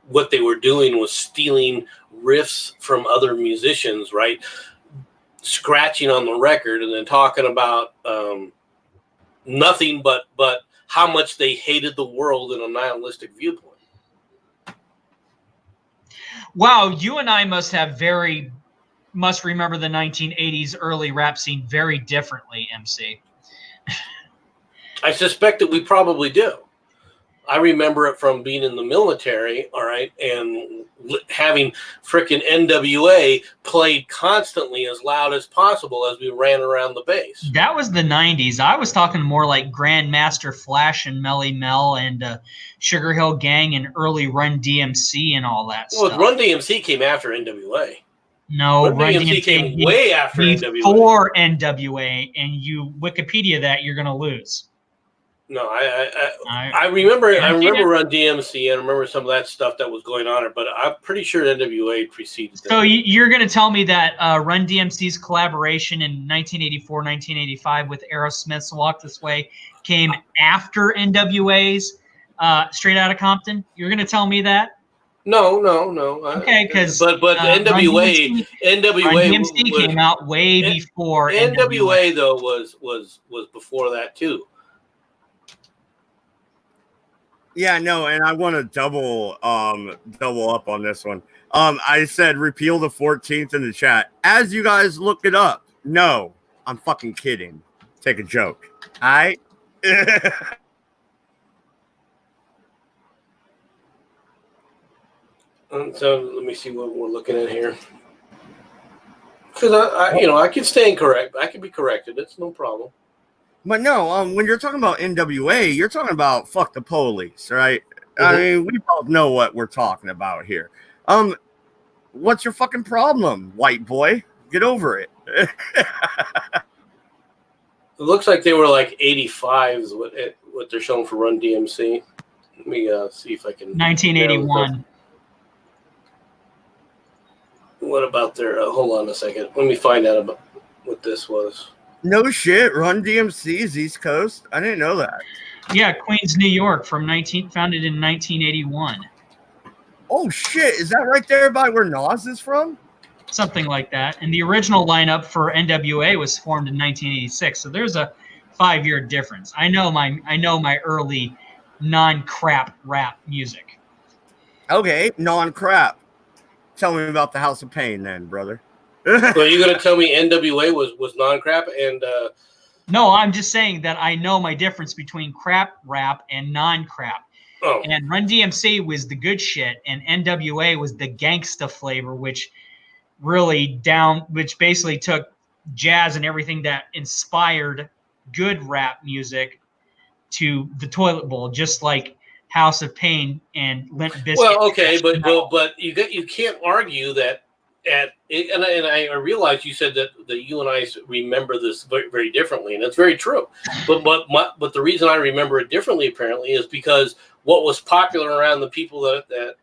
what they were doing was stealing riffs from other musicians, right? Scratching on the record and then talking about nothing but how much they hated the world in a nihilistic viewpoint. Wow, you and I must remember the 1980s early rap scene very differently, MC. I suspect that we probably do. I remember it from being in the military, all right, and having frickin' NWA played constantly as loud as possible as we ran around the base. That was the 90s. I was talking more like Grandmaster Flash and Melly Mel and Sugar Hill Gang and early Run DMC and all that stuff. Well, Run DMC came after NWA. No, Run DMC came way after NWA. Before NWA, and you Wikipedia that, you're going to lose. No, I remember Run DMC and I remember some of that stuff that was going on, but I'm pretty sure NWA preceded that. So you're going to tell me that Run DMC's collaboration in 1984, 1985 with Aerosmith's Walk This Way came after NWA's Straight Outta Compton? You're going to tell me that? No. Okay, because but NWA Run DMC came out way before NWA though was before that too. Yeah, no, and I want to double up on this one. I said repeal the 14th in the chat. As you guys look it up, no, I'm fucking kidding. Take a joke. All right? So let me see what we're looking at here. Because I can stand correct. I can be corrected. It's no problem. But no, when you're talking about NWA, you're talking about fuck the police, right? I mean, we both know what we're talking about here. What's your fucking problem, white boy? Get over it. It looks like they were like 85s, what they're showing for Run DMC. Let me see if I can. 1981. What about their? Hold on a second. Let me find out about what this was. No shit, Run DMC's East Coast. I didn't know that. Yeah, Queens, New York, founded in 1981. Oh shit, is that right there by where Nas is from? Something like that. And the original lineup for NWA was formed in 1986. So there's a 5-year difference. I know my early non-crap rap music. Okay, non-crap. Tell me about the House of Pain then, brother. So you're gonna tell me NWA was non-crap and No, I'm just saying that I know my difference between crap rap and non-crap. Oh. And Run DMC was the good shit, and NWA was the gangsta flavor, which basically took jazz and everything that inspired good rap music to the toilet bowl, just like House of Pain and Limp Bizkit. Well, okay, but you can't argue that and I realize you said that you and I remember this very, very differently, and it's very true. But the reason I remember it differently apparently is because what was popular around the people that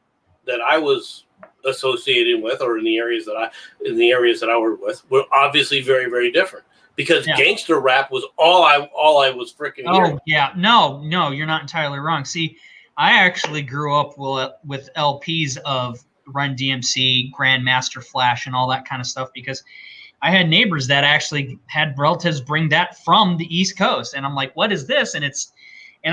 I was associated with, or in the areas that I worked with, were obviously very, very different. Because gangster rap was all I was freaking hearing. Oh yeah, no, you're not entirely wrong. See, I actually grew up with LPs of Run DMC, Grandmaster Flash, and all that kind of stuff because I had neighbors that actually had relatives bring that from the East Coast, and I'm like, what is this? And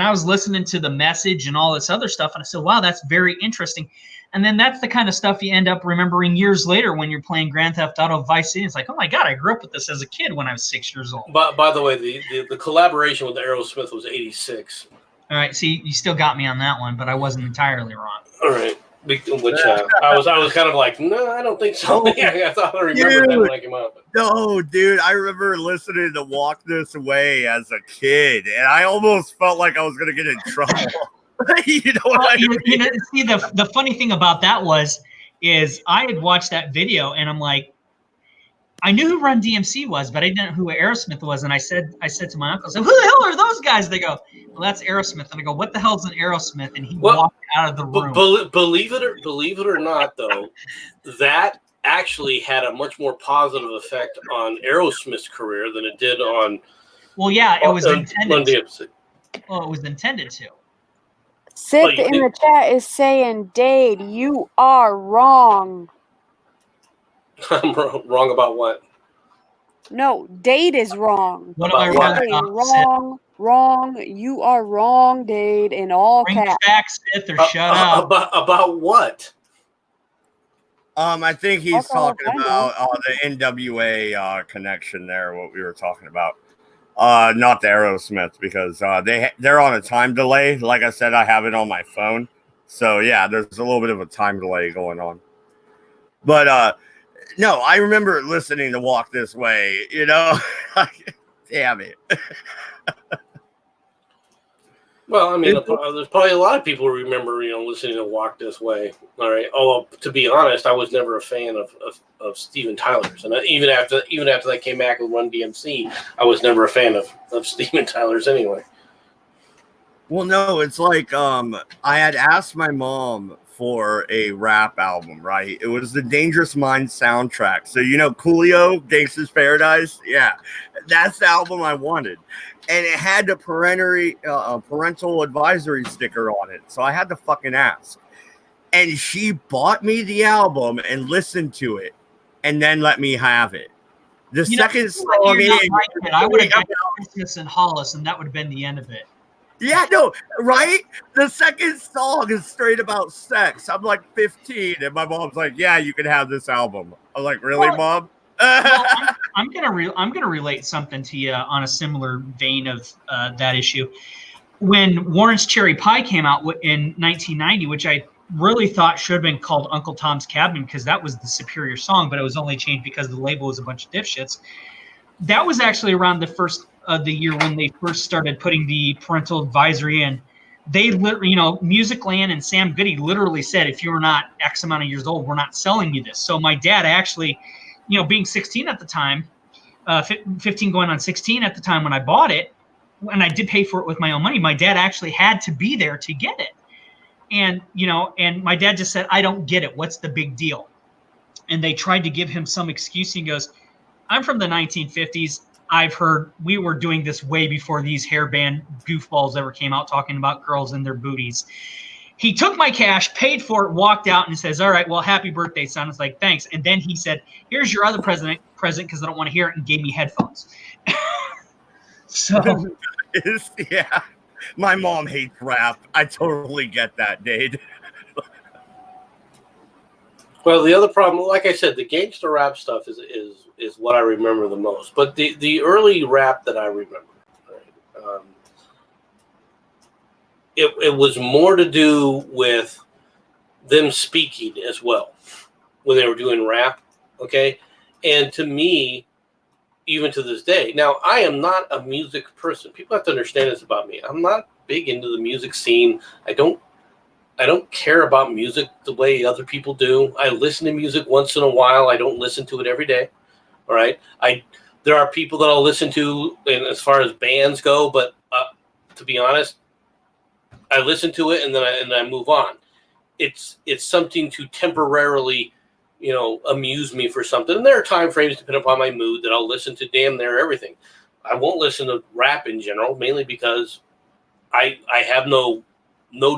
I was listening to The Message and all this other stuff, and I said, wow, that's very interesting. And then that's the kind of stuff you end up remembering years later when you're playing Grand Theft Auto Vice City. It's like, oh my God, I grew up with this as a kid when I was 6 years old. By the way, the collaboration with Aerosmith was '86. All right, see, you still got me on that one, but I wasn't entirely wrong. All right, which I was kind of like, no, I don't think so. I thought I remembered that when I came out. No, dude, I remember listening to Walk This Way as a kid, and I almost felt like I was going to get in trouble. You know what I mean? See, the funny thing about that is I had watched that video, and I'm like, I knew who Run DMC was, but I didn't know who Aerosmith was. And I said to my uncle, so who the hell are those guys? They go, well, that's Aerosmith. And I go, what the hell's an Aerosmith? And he walked out of the room. Believe it or not, though, that actually had a much more positive effect on Aerosmith's career than it did on. Well, yeah, it was intended. Run DMC. Well, it was intended to. Sith in the chat is saying, Dade, you are wrong. I'm wrong about what? No, Dade is wrong. What am I wrong about? Wrong. You are wrong, Dade, in all Bring caps. back Sith or shut up. About what? I think he's talking about the NWA connection there, what we were talking about. Not the Aerosmith, because they're on a time delay. Like I said, I have it on my phone. So yeah, there's a little bit of a time delay going on. But no, I remember listening to Walk This Way, you know. Damn it. Well, I mean, there's probably a lot of people who remember, listening to Walk This Way. All right. Although, to be honest, I was never a fan of Steven Tyler's, and even after they came back with Run DMC, I was never a fan of Steven Tyler's anyway. Well, no, it's like I had asked my mom for a rap album, right? It was the Dangerous Minds soundtrack. So, Coolio, Gangsta's Paradise? Yeah, that's the album I wanted. And it had the parental advisory sticker on it. So I had to fucking ask. And she bought me the album and listened to it and then let me have it. The second song I would have got Christmas in Hollis, and that would have been the end of it. Yeah, no, right? The second song is straight about sex. I'm like 15, and my mom's like, "Yeah, you can have this album." I'm like, "Really, Mom?" Well, I'm gonna relate something to you on a similar vein of that issue. When Warren's Cherry Pie came out in 1990, which I really thought should have been called Uncle Tom's Cabin because that was the superior song, but it was only changed because the label was a bunch of dipshits. That was actually around the year when they first started putting the parental advisory in. They literally, Musicland and Sam Goody literally said, if you're not X amount of years old, we're not selling you this. So my dad actually, being 16 at the time, 15 going on 16 at the time when I bought it, and I did pay for it with my own money, my dad actually had to be there to get it. And, and my dad just said, I don't get it. What's the big deal? And they tried to give him some excuse. He goes, I'm from the 1950s. I've heard we were doing this way before these hairband goofballs ever came out talking about girls and their booties. He took my cash, paid for it, walked out, and says, all right, well, happy birthday, son. I was like, thanks. And then he said, here's your other present because I don't want to hear it, and gave me headphones. So, yeah, my mom hates rap. I totally get that, Dade. Well, the other problem, like I said, the gangster rap stuff is what I remember the most. But the early rap that I remember, right, it was more to do with them speaking as well when they were doing rap, okay? And to me, even to this day, now I am not a music person. People have to understand this about me. I'm not big into the music scene. I I don't care about music the way other people do. I listen to music once in a while. I don't listen to it every day. All right. There are people that I'll listen to, and as far as bands go, but to be honest, I listen to it and then I move on. It's something to temporarily, amuse me for something. And there are time frames depending upon my mood that I'll listen to damn near everything. I won't listen to rap in general, mainly because I have no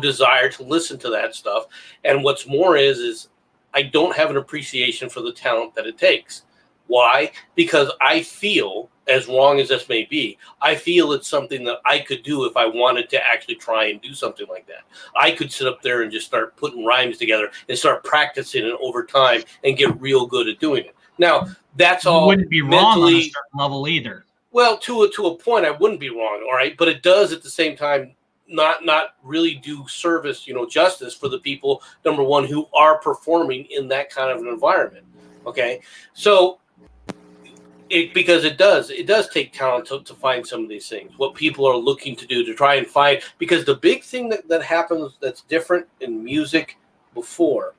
desire to listen to that stuff. And what's more is I don't have an appreciation for the talent that it takes. Why? Because I feel, as wrong as this may be, I feel it's something that I could do if I wanted to actually try and do something like that. I could sit up there and just start putting rhymes together and start practicing it over time and get real good at doing it. Now, that's all. You wouldn't be wrong on a certain level either. Well, to a point, I wouldn't be wrong, all right? But it does at the same time not really do service, justice for the people, number one, who are performing in that kind of an environment, okay? So because it does take talent to find some of these things, what people are looking to do to try and find, because the big thing that happens that's different in music before,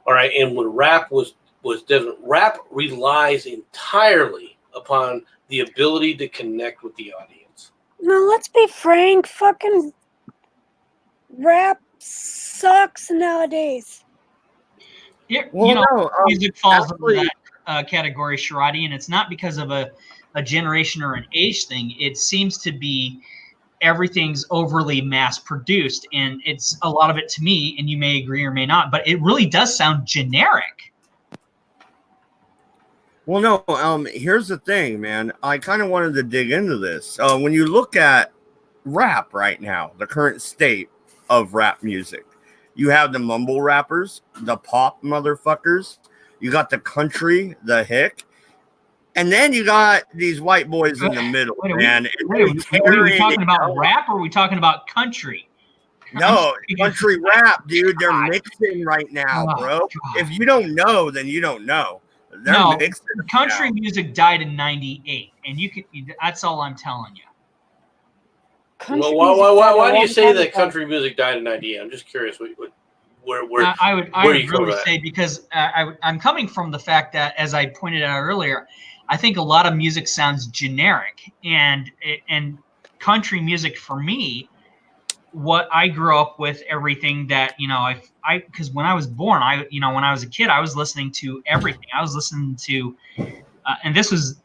all right, and when rap was different, rap relies entirely upon the ability to connect with the audience. No, let's be frank, fucking rap sucks nowadays. Music falls into that category, Sharadi, and it's not because of a generation or an age thing. It seems to be everything's overly mass produced, and it's a lot of it to me, and you may agree or may not, but it really does sound generic. Well, no, here's the thing, man. I kind of wanted to dig into this. When you look at rap right now, the current state of rap music, you have the mumble rappers, the pop motherfuckers, you got the country, the hick, and then you got these white boys in the middle, man. Are we talking about rap or are we talking about country? No, country rap, dude. They're mixing right now, bro. God. If you don't know, then you don't know. They're mixing country music died in '98, and that's all I'm telling you. Well, why do you say that country music died in '98? I'm just curious. Where I would really say, because I'm coming from the fact that, as I pointed out earlier, I think a lot of music sounds generic, and country music for me, what I grew up with, everything that because when I was born, when I was a kid, I was listening to everything. I was listening to, and this was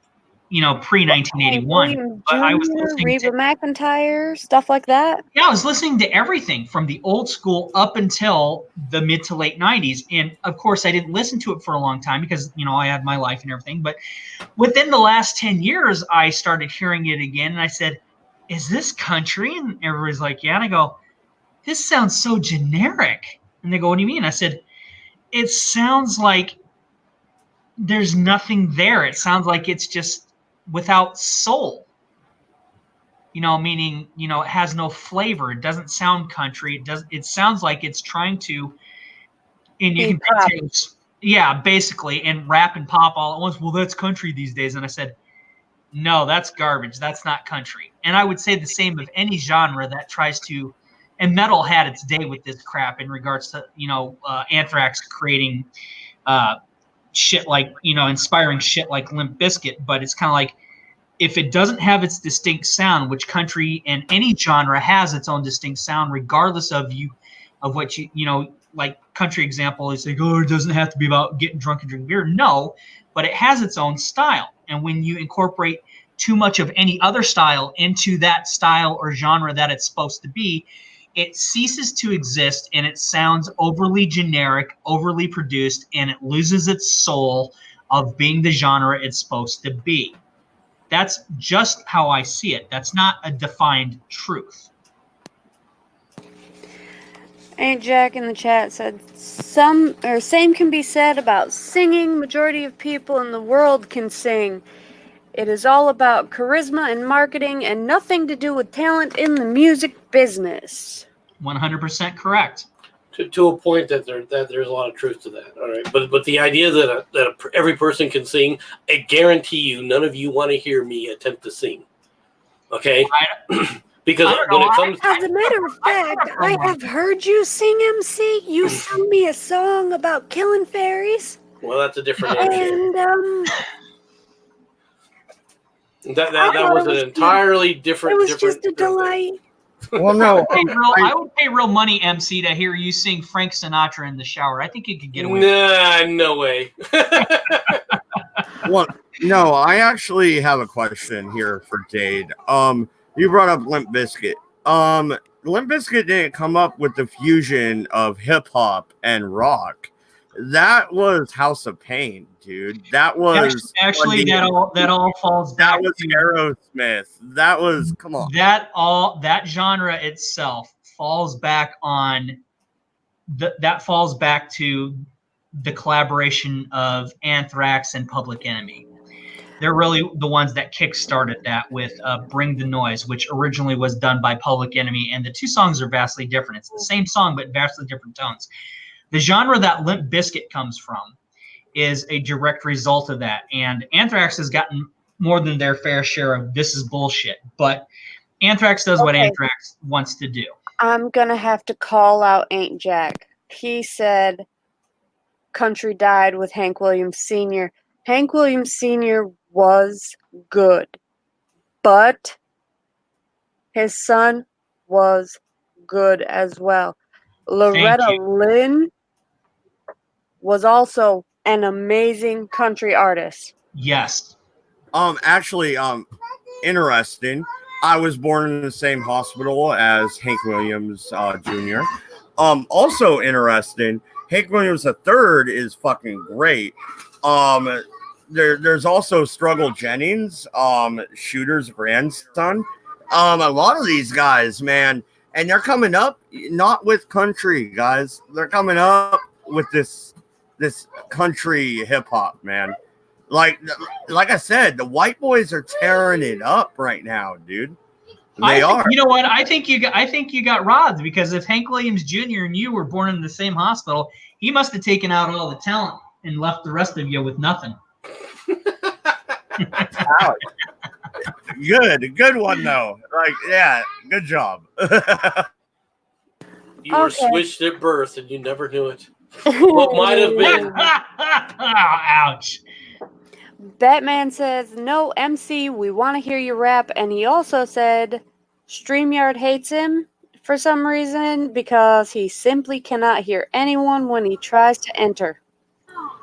pre-1981. But I was listening Reba McEntire, stuff like that. Yeah, I was listening to everything from the old school up until the mid to late 90s. And of course, I didn't listen to it for a long time because, I had my life and everything. But within the last 10 years, I started hearing it again. And I said, is this country? And everybody's like, yeah. And I go, this sounds so generic. And they go, what do you mean? I said, it sounds like there's nothing there. It sounds like it's just without soul, meaning, it has no flavor. It doesn't sound country. It sounds like it's trying to, and you can, yeah, basically, and rap and pop all at once. Well, that's country these days. And I said, no, that's garbage. That's not country. And I would say the same of any genre that tries to, and metal had its day with this crap in regards to, Anthrax creating, shit like, inspiring shit like Limp Bizkit, but it's kind of like, if it doesn't have its distinct sound, which country and any genre has its own distinct sound, regardless of what like country example is like, oh, it doesn't have to be about getting drunk and drinking beer. No, but it has its own style. And when you incorporate too much of any other style into that style or genre that it's supposed to be, it ceases to exist, and it sounds overly generic, overly produced, and it loses its soul of being the genre it's supposed to be. That's just how I see it. That's not a defined truth. Hey, Jack in the chat said same can be said about singing. Majority of people in the world can sing. It is all about charisma and marketing and nothing to do with talent in the music business. 100% correct. To a point that there's a lot of truth to that. All right, but the idea that every person can sing, I guarantee you, none of you want to hear me attempt to sing. Okay, Because I don't when know, it comes, As a matter of fact, I have heard you sing, MC. You sung me a song about killing fairies, well, that's a different answer. and That was an entirely different. it was different, just a different thing. delight. Well, no, I would pay real money, MC, to hear you sing Frank Sinatra in the shower. I think you could get away with it. Nah, no way. well, no, I actually have a question here for Dade. You brought up Limp Bizkit. Limp Bizkit didn't come up with the fusion of hip hop and rock. That was House of Pain, dude. That was Actually, that all falls back that was to Aerosmith. That was come on. that genre itself falls back on that falls back to the collaboration of Anthrax and Public Enemy. They're really the ones that kick-started that with Bring the Noise, which originally was done by Public Enemy, and the two songs are vastly different. It's the same song, but vastly different tones. The genre that Limp Bizkit comes from is a direct result of that, and Anthrax has gotten more than their fair share of this is bullshit, but Anthrax does what Anthrax wants to do. I'm gonna have to call out Aunt Jack. He said country died with Hank Williams Sr. Hank Williams Sr. was good, but his son was good as well. Loretta Lynn was also an amazing country artist. Yes. Actually, interesting. I was born in the same hospital as Hank Williams Jr. Also interesting. Hank Williams III is fucking great. There's also Struggle Jennings, Shooter's grandson. A lot of these guys, man, and they're coming up not with country, guys. They're coming up with this country hip hop, man. Like I said, the white boys are tearing it up right now, dude. They are. You know what? I think you got robbed, because if Hank Williams Jr. and you were born in the same hospital, he must have taken out all the talent and left the rest of you with nothing. Good one though. Like, yeah, good job. You were switched at birth and you never knew it. What might have been. Ouch. Batman says, no, MC, we want to hear you rap. And he also said StreamYard hates him for some reason because he simply cannot hear anyone when he tries to enter.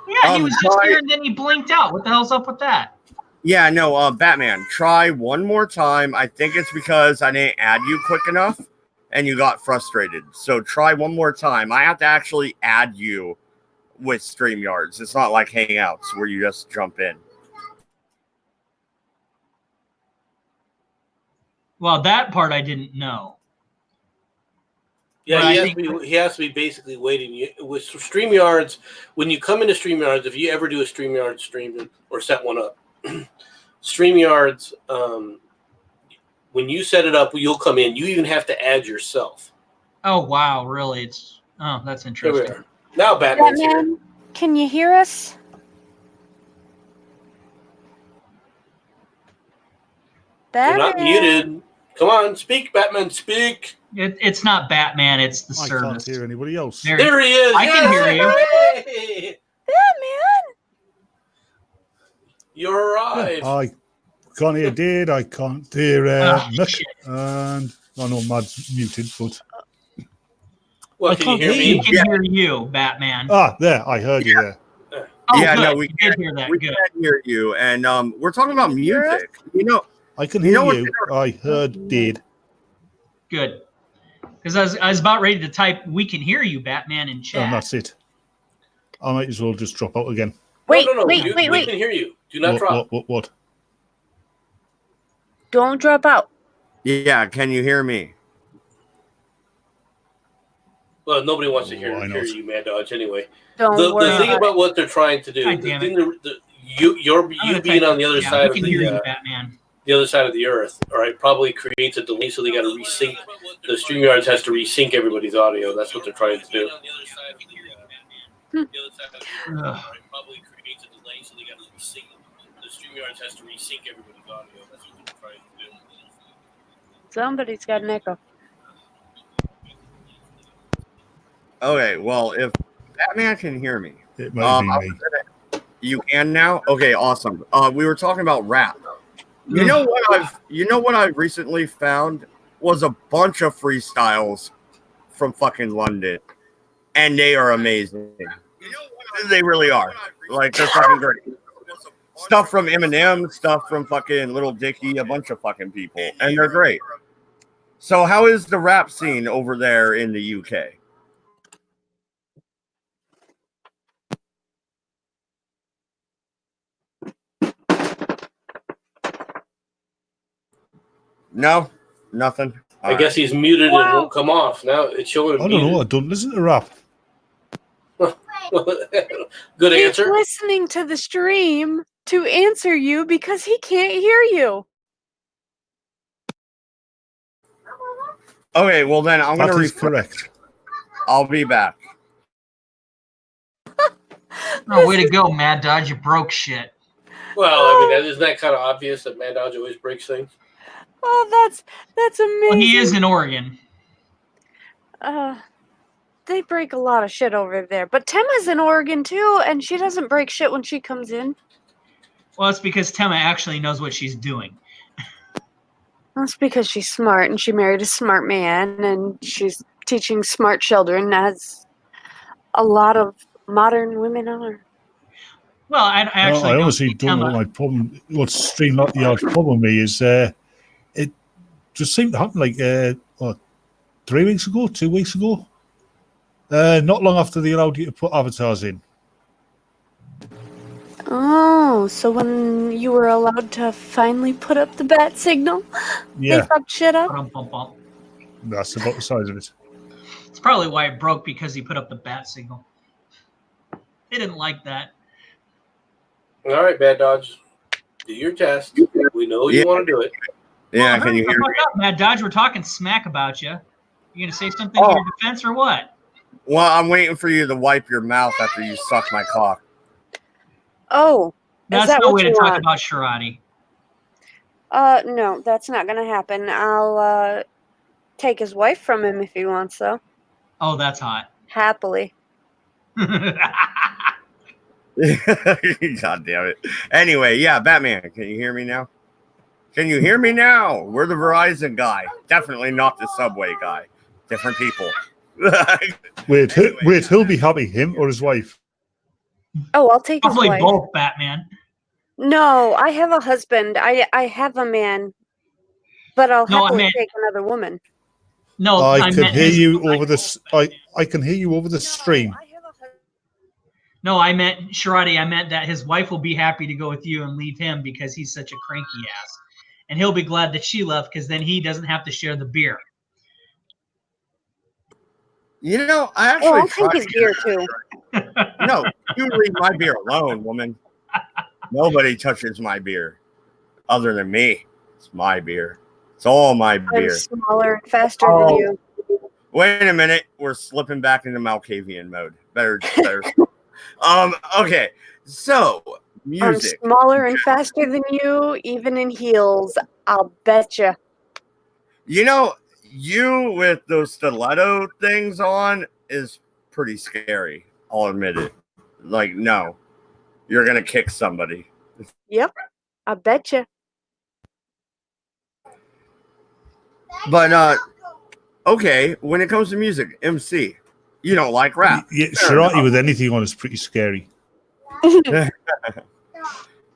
Yeah, he was just here and then he blinked out. What the hell's up with that? Yeah, no, Batman, try one more time. I think it's because I didn't add you quick enough and you got frustrated. So try one more time. I have to actually add you with StreamYards. It's not like Hangouts where you just jump in. Well, that part I didn't know. Yeah, he has to be basically waiting. With StreamYards, when you come into StreamYards, if you ever do a StreamYard stream or set one up, StreamYards, when you set it up, you'll come in. You even have to add yourself. Oh, wow, really? That's interesting. Now Batman's Batman, here. Can you hear us? You're not muted. Come on, speak, Batman, speak. It's not Batman, it's the service. I can't hear anybody else. There he is. I can hear you. Batman! You arrived. I can't hear Dade, I can't hear Mick, and I know Mad's muted, but... Well, can you hear me? We can hear you, Batman. There, I heard you there. Oh, yeah, good. no, we did hear that. We good. can hear you, and we're talking about music. You know, I can hear you. I heard Dade. Good. Because I was about ready to type, we can hear you, Batman, in chat. And that's it. I might as well just drop out again. Wait. We can hear you. Do not drop. What? Don't drop out. Yeah, can you hear me? Well, nobody wants to hear you, Mad Dodge, anyway. The thing about what they're trying to do, you being on the other side of the other side of the earth, all right, probably creates a delay, so they got to resync. The StreamYards has to resync everybody's audio. That's what they're trying to do. Probably creates a delay, so they got to resync. The StreamYards has to resync everybody's audio. That's what they're trying to do. Somebody's got an echo. Okay, well, if Batman can hear me, It might be me. you can now. Okay, awesome. We were talking about rap. You know what I've recently found was a bunch of freestyles from fucking London, and they are amazing. They really are. Like, they're fucking great. Stuff from Eminem, stuff from fucking Little Dicky, a bunch of fucking people, and they're great. So, how is the rap scene over there in the UK? No, nothing. I guess he's muted and won't come off. Now it's showing him I don't know. I muted. don't listen to rap. Good He's answer. listening to the stream to answer you because he can't hear you. Okay, well then I'm That gonna is correct. I'll be back. Oh, way to go, Mad Dodge. You broke shit. Well, I mean, isn't that kind of obvious that Mad Dodge always breaks things? Oh, that's amazing. Well, he is in Oregon. They break a lot of shit over there. But Temma's in Oregon too, and she doesn't break shit when she comes in. Well, it's because Temma actually knows what she's doing. That's because she's smart and she married a smart man and she's teaching smart children, as a lot of modern women are. Well, I actually I don't honestly see don't know Temma. what my problem. What's stream not the problem with me is it just seemed to happen like 3 weeks ago, 2 weeks ago. Not long after they allowed you to put avatars in. Oh, so when you were allowed to finally put up the bat signal, they Yeah, fucked shit up? Ba-dum-bum-bum. that's about the size of it. It's probably why it broke, because he put up the bat signal. They didn't like that. All right, Mad Dodge, do your test. We know you want to do it. Yeah, Well, can you hurry hear the me? fuck up, Mad Dodge. We're talking smack about you. You gonna say something in your defense or what? Well, I'm waiting for you to wipe your mouth after you suck my cock. Oh, That's is that no what way to you talk want? about Sharadi. No, that's not gonna happen. I'll take his wife from him if he wants, though. Oh, that's hot. Happily. God damn it. Anyway, yeah, Batman, can you hear me now? Can you hear me now? We're the Verizon guy. Definitely not the Subway guy. Different people. Wait, he'll be happy, him or his wife? Oh, I'll take his Probably wife. both, Batman. No, I have a husband. I have a man, but I'll No, I happily meant- take another woman. No, I can meant hear his- you over this. I can hear you over the stream. No, I meant Sharadi. I meant that his wife will be happy to go with you and leave him because he's such a cranky ass, and he'll be glad that she left because then he doesn't have to share the beer. You know, I Oh, actually I'll take tried his to beer too. No, you leave my beer alone, woman. Nobody touches my beer other than me. It's my beer. It's all my I'm beer. smaller and faster Oh. than you. Wait a minute. We're slipping back into Malkavian mode. Better. Okay. So, music. I'm smaller and faster than you, even in heels. I'll betcha. You know, you with those stiletto things on is pretty scary. I'll admit it. Like, no, you're going to kick somebody. Yep, I betcha. But, okay, when it comes to music, MC, you don't like rap. Yeah, Fair Sharati enough. with anything on is pretty scary.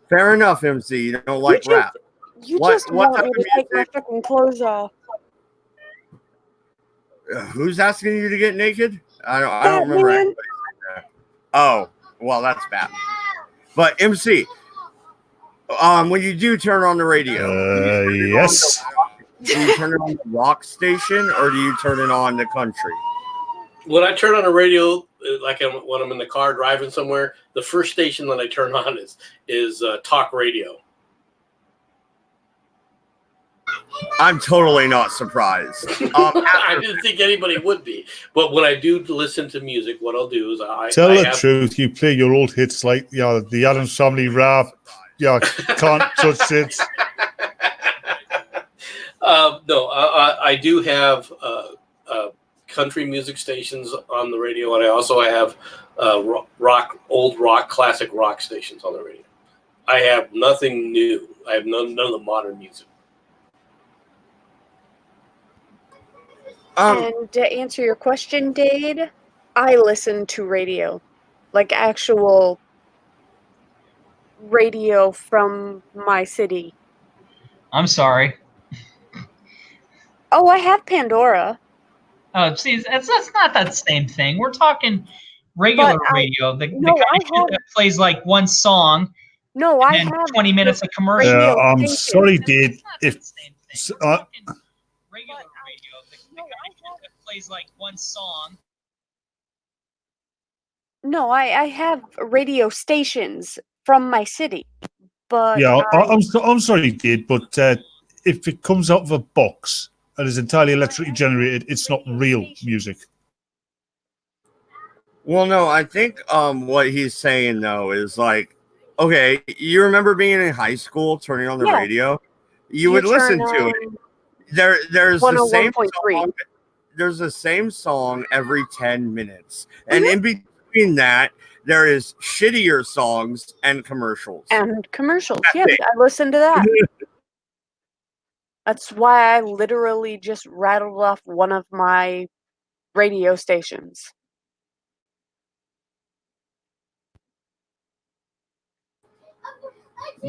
Fair enough, MC. You don't like rap. You What- just what want me type to of take my music? fucking clothes off. Who's asking you to get naked? I don't remember. Batman. Anybody saying that. Oh, well, that's Batman. But MC, when you do turn on the radio, Yes. do you turn it on the rock station or do you turn it on the country? When I turn on the radio, like when I'm in the car driving somewhere, the first station that I turn on is talk radio. I'm I'm totally not surprised. I didn't think anybody would be, but when I do listen to music, what I'll do is Tell I the have, truth. You play your old hits like the Addams Family rap. Yeah, can't touch it. No, I do have country music stations on the radio, and I also have old rock, classic rock stations on the radio. I have nothing new. I have none of the modern music. And to answer your question, Dade, I listen to radio, like actual radio from my city. I'm sorry. Oh, I have Pandora. Oh, see, that's not that same thing. We're talking regular radio, the kind of shit that plays like one song. No, and I then have 20 minutes of commercial. radio I'm station. sorry, Dave. If regular radio, the kind of shit that plays like one song. No, I have radio stations from my city, but yeah, I'm sorry, Dave, but if it comes out of a box and is entirely electrically generated, it's not real music. Well, no, I think what he's saying though is like, okay, you remember being in high school, turning on the radio, you would listen to it. There's the same song. There's the same song every 10 minutes, and in between that, there is shittier songs and commercials. Yes, I listen to that. That's why I literally just rattled off one of my radio stations.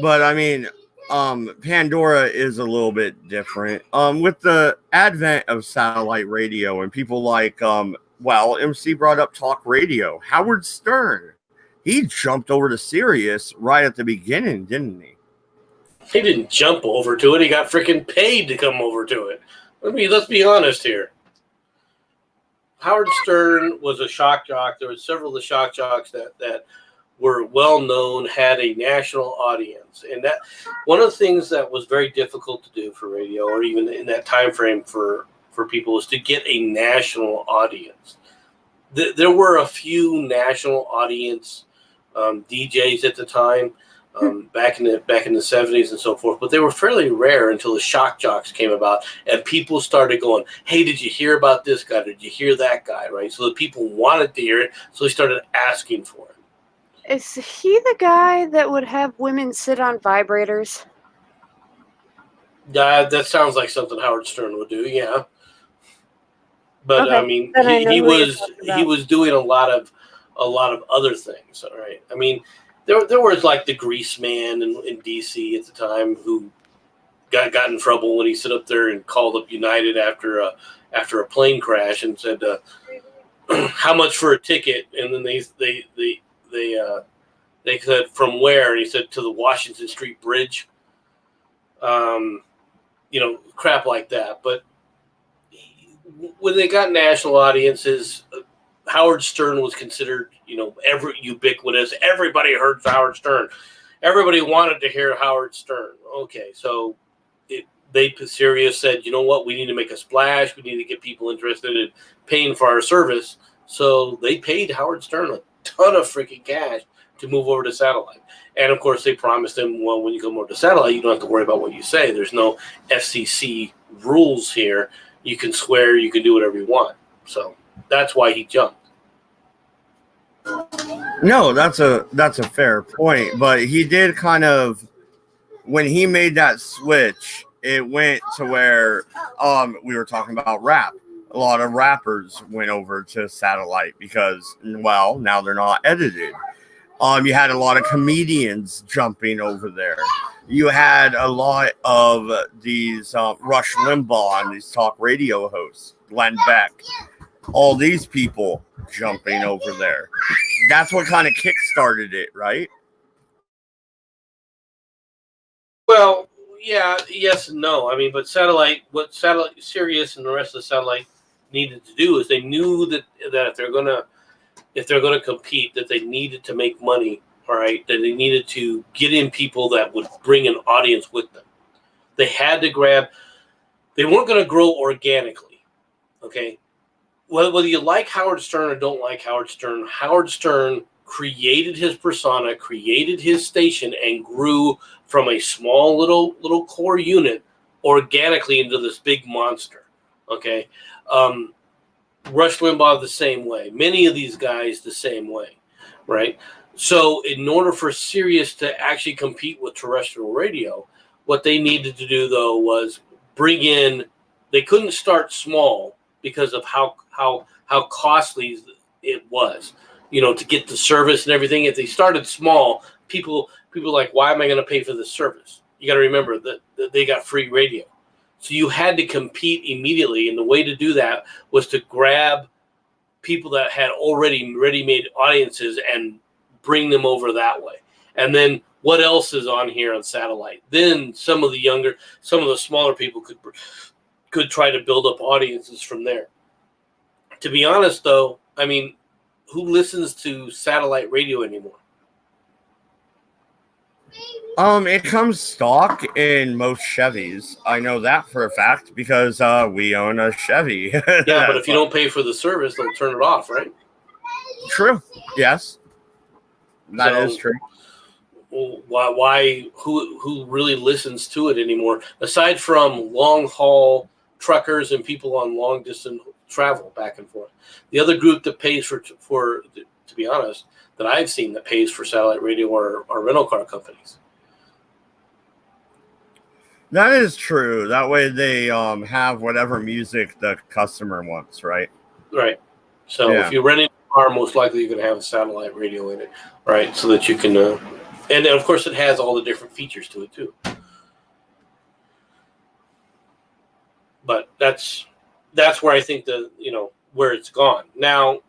But I mean, Pandora is a little bit different. With the advent of satellite radio and people like, MC brought up talk radio. Howard Stern, he jumped over to Sirius right at the beginning, didn't he? He didn't jump over to it. He got freaking paid to come over to it. Let's be honest here. Howard Stern was a shock jock. There were several of the shock jocks that were well known, had a national audience, and that one of the things that was very difficult to do for radio, or even in that time frame for people, was to get a national audience. There were a few national audience DJs at the time, back in the 70s and so forth, but they were fairly rare until the shock jocks came about and people started going, hey, did you hear about this guy? Did you hear that guy? Right? So the people wanted to hear it, so they started asking for it. Is he the guy that would have women sit on vibrators? That sounds like something Howard Stern would do, yeah. But okay, I mean, he was doing a lot of other things. All right, I mean, there was like the Grease Man in DC at the time who got in trouble when he stood up there and called up United after a plane crash and said, "How much for a ticket?" And then they said, "From where?" And he said, "To the Washington Street Bridge." Crap like that. But when they got national audiences, Howard Stern was considered, ubiquitous. Everybody heard Howard Stern. Everybody wanted to hear Howard Stern. Okay, so Sirius said, you know what? We need to make a splash. We need to get people interested in paying for our service. So they paid Howard Stern a ton of freaking cash to move over to satellite. And of course, they promised him, well, when you come over to satellite, you don't have to worry about what you say. There's no FCC rules here. You can swear, you can do whatever you want. So that's why he jumped. No, that's a fair point. But he did kind of, when he made that switch, it went to where we were talking about rap. A lot of rappers went over to satellite because, well, now they're not edited. You had a lot of comedians jumping over there. You had a lot of these Rush Limbaugh and these talk radio hosts, Glenn Beck, all these people jumping over there. That's what kind of kick-started it, right? Well, yeah, yes and no. I mean, but what Sirius and the rest of the satellite needed to do is they knew that if they're gonna compete, that they needed to make money. All right, that they needed to get in people that would bring an audience with them. They had to grab. They weren't going to grow organically. Okay, whether you like Howard Stern or don't like Howard Stern created his persona, created his station, and grew from a small little core unit organically into this big monster. Okay. Rush Limbaugh the same way. Many of these guys the same way, right? So in order for Sirius to actually compete with terrestrial radio, what they needed to do, though, was bring in, they couldn't start small because of how costly it was, to get the service and everything. If they started small, people like, why am I going to pay for this service? You got to remember that they got free radio. So you had to compete immediately, and the way to do that was to grab people that had already ready-made audiences and bring them over that way. And then what else is on here on satellite? Then some of the smaller people could try to build up audiences from there. To be honest, though, I mean, who listens to satellite radio anymore? It comes stock in most Chevys. I know that for a fact because we own a Chevy. Yeah, but if you don't pay for the service, they'll turn it off, right? True. Yes, that is true. Why? Who really listens to it anymore? Aside from long haul truckers and people on long distance travel back and forth, the other group that pays for to be honest, that I've seen that pays for satellite radio are rental car companies. That is true. That way they have whatever music the customer wants, right? Right. So Yeah. if you're renting a car, most likely you're going to have a satellite radio in it, right? So that you can, and of course it has all the different features to it too. But that's where I think where it's gone now.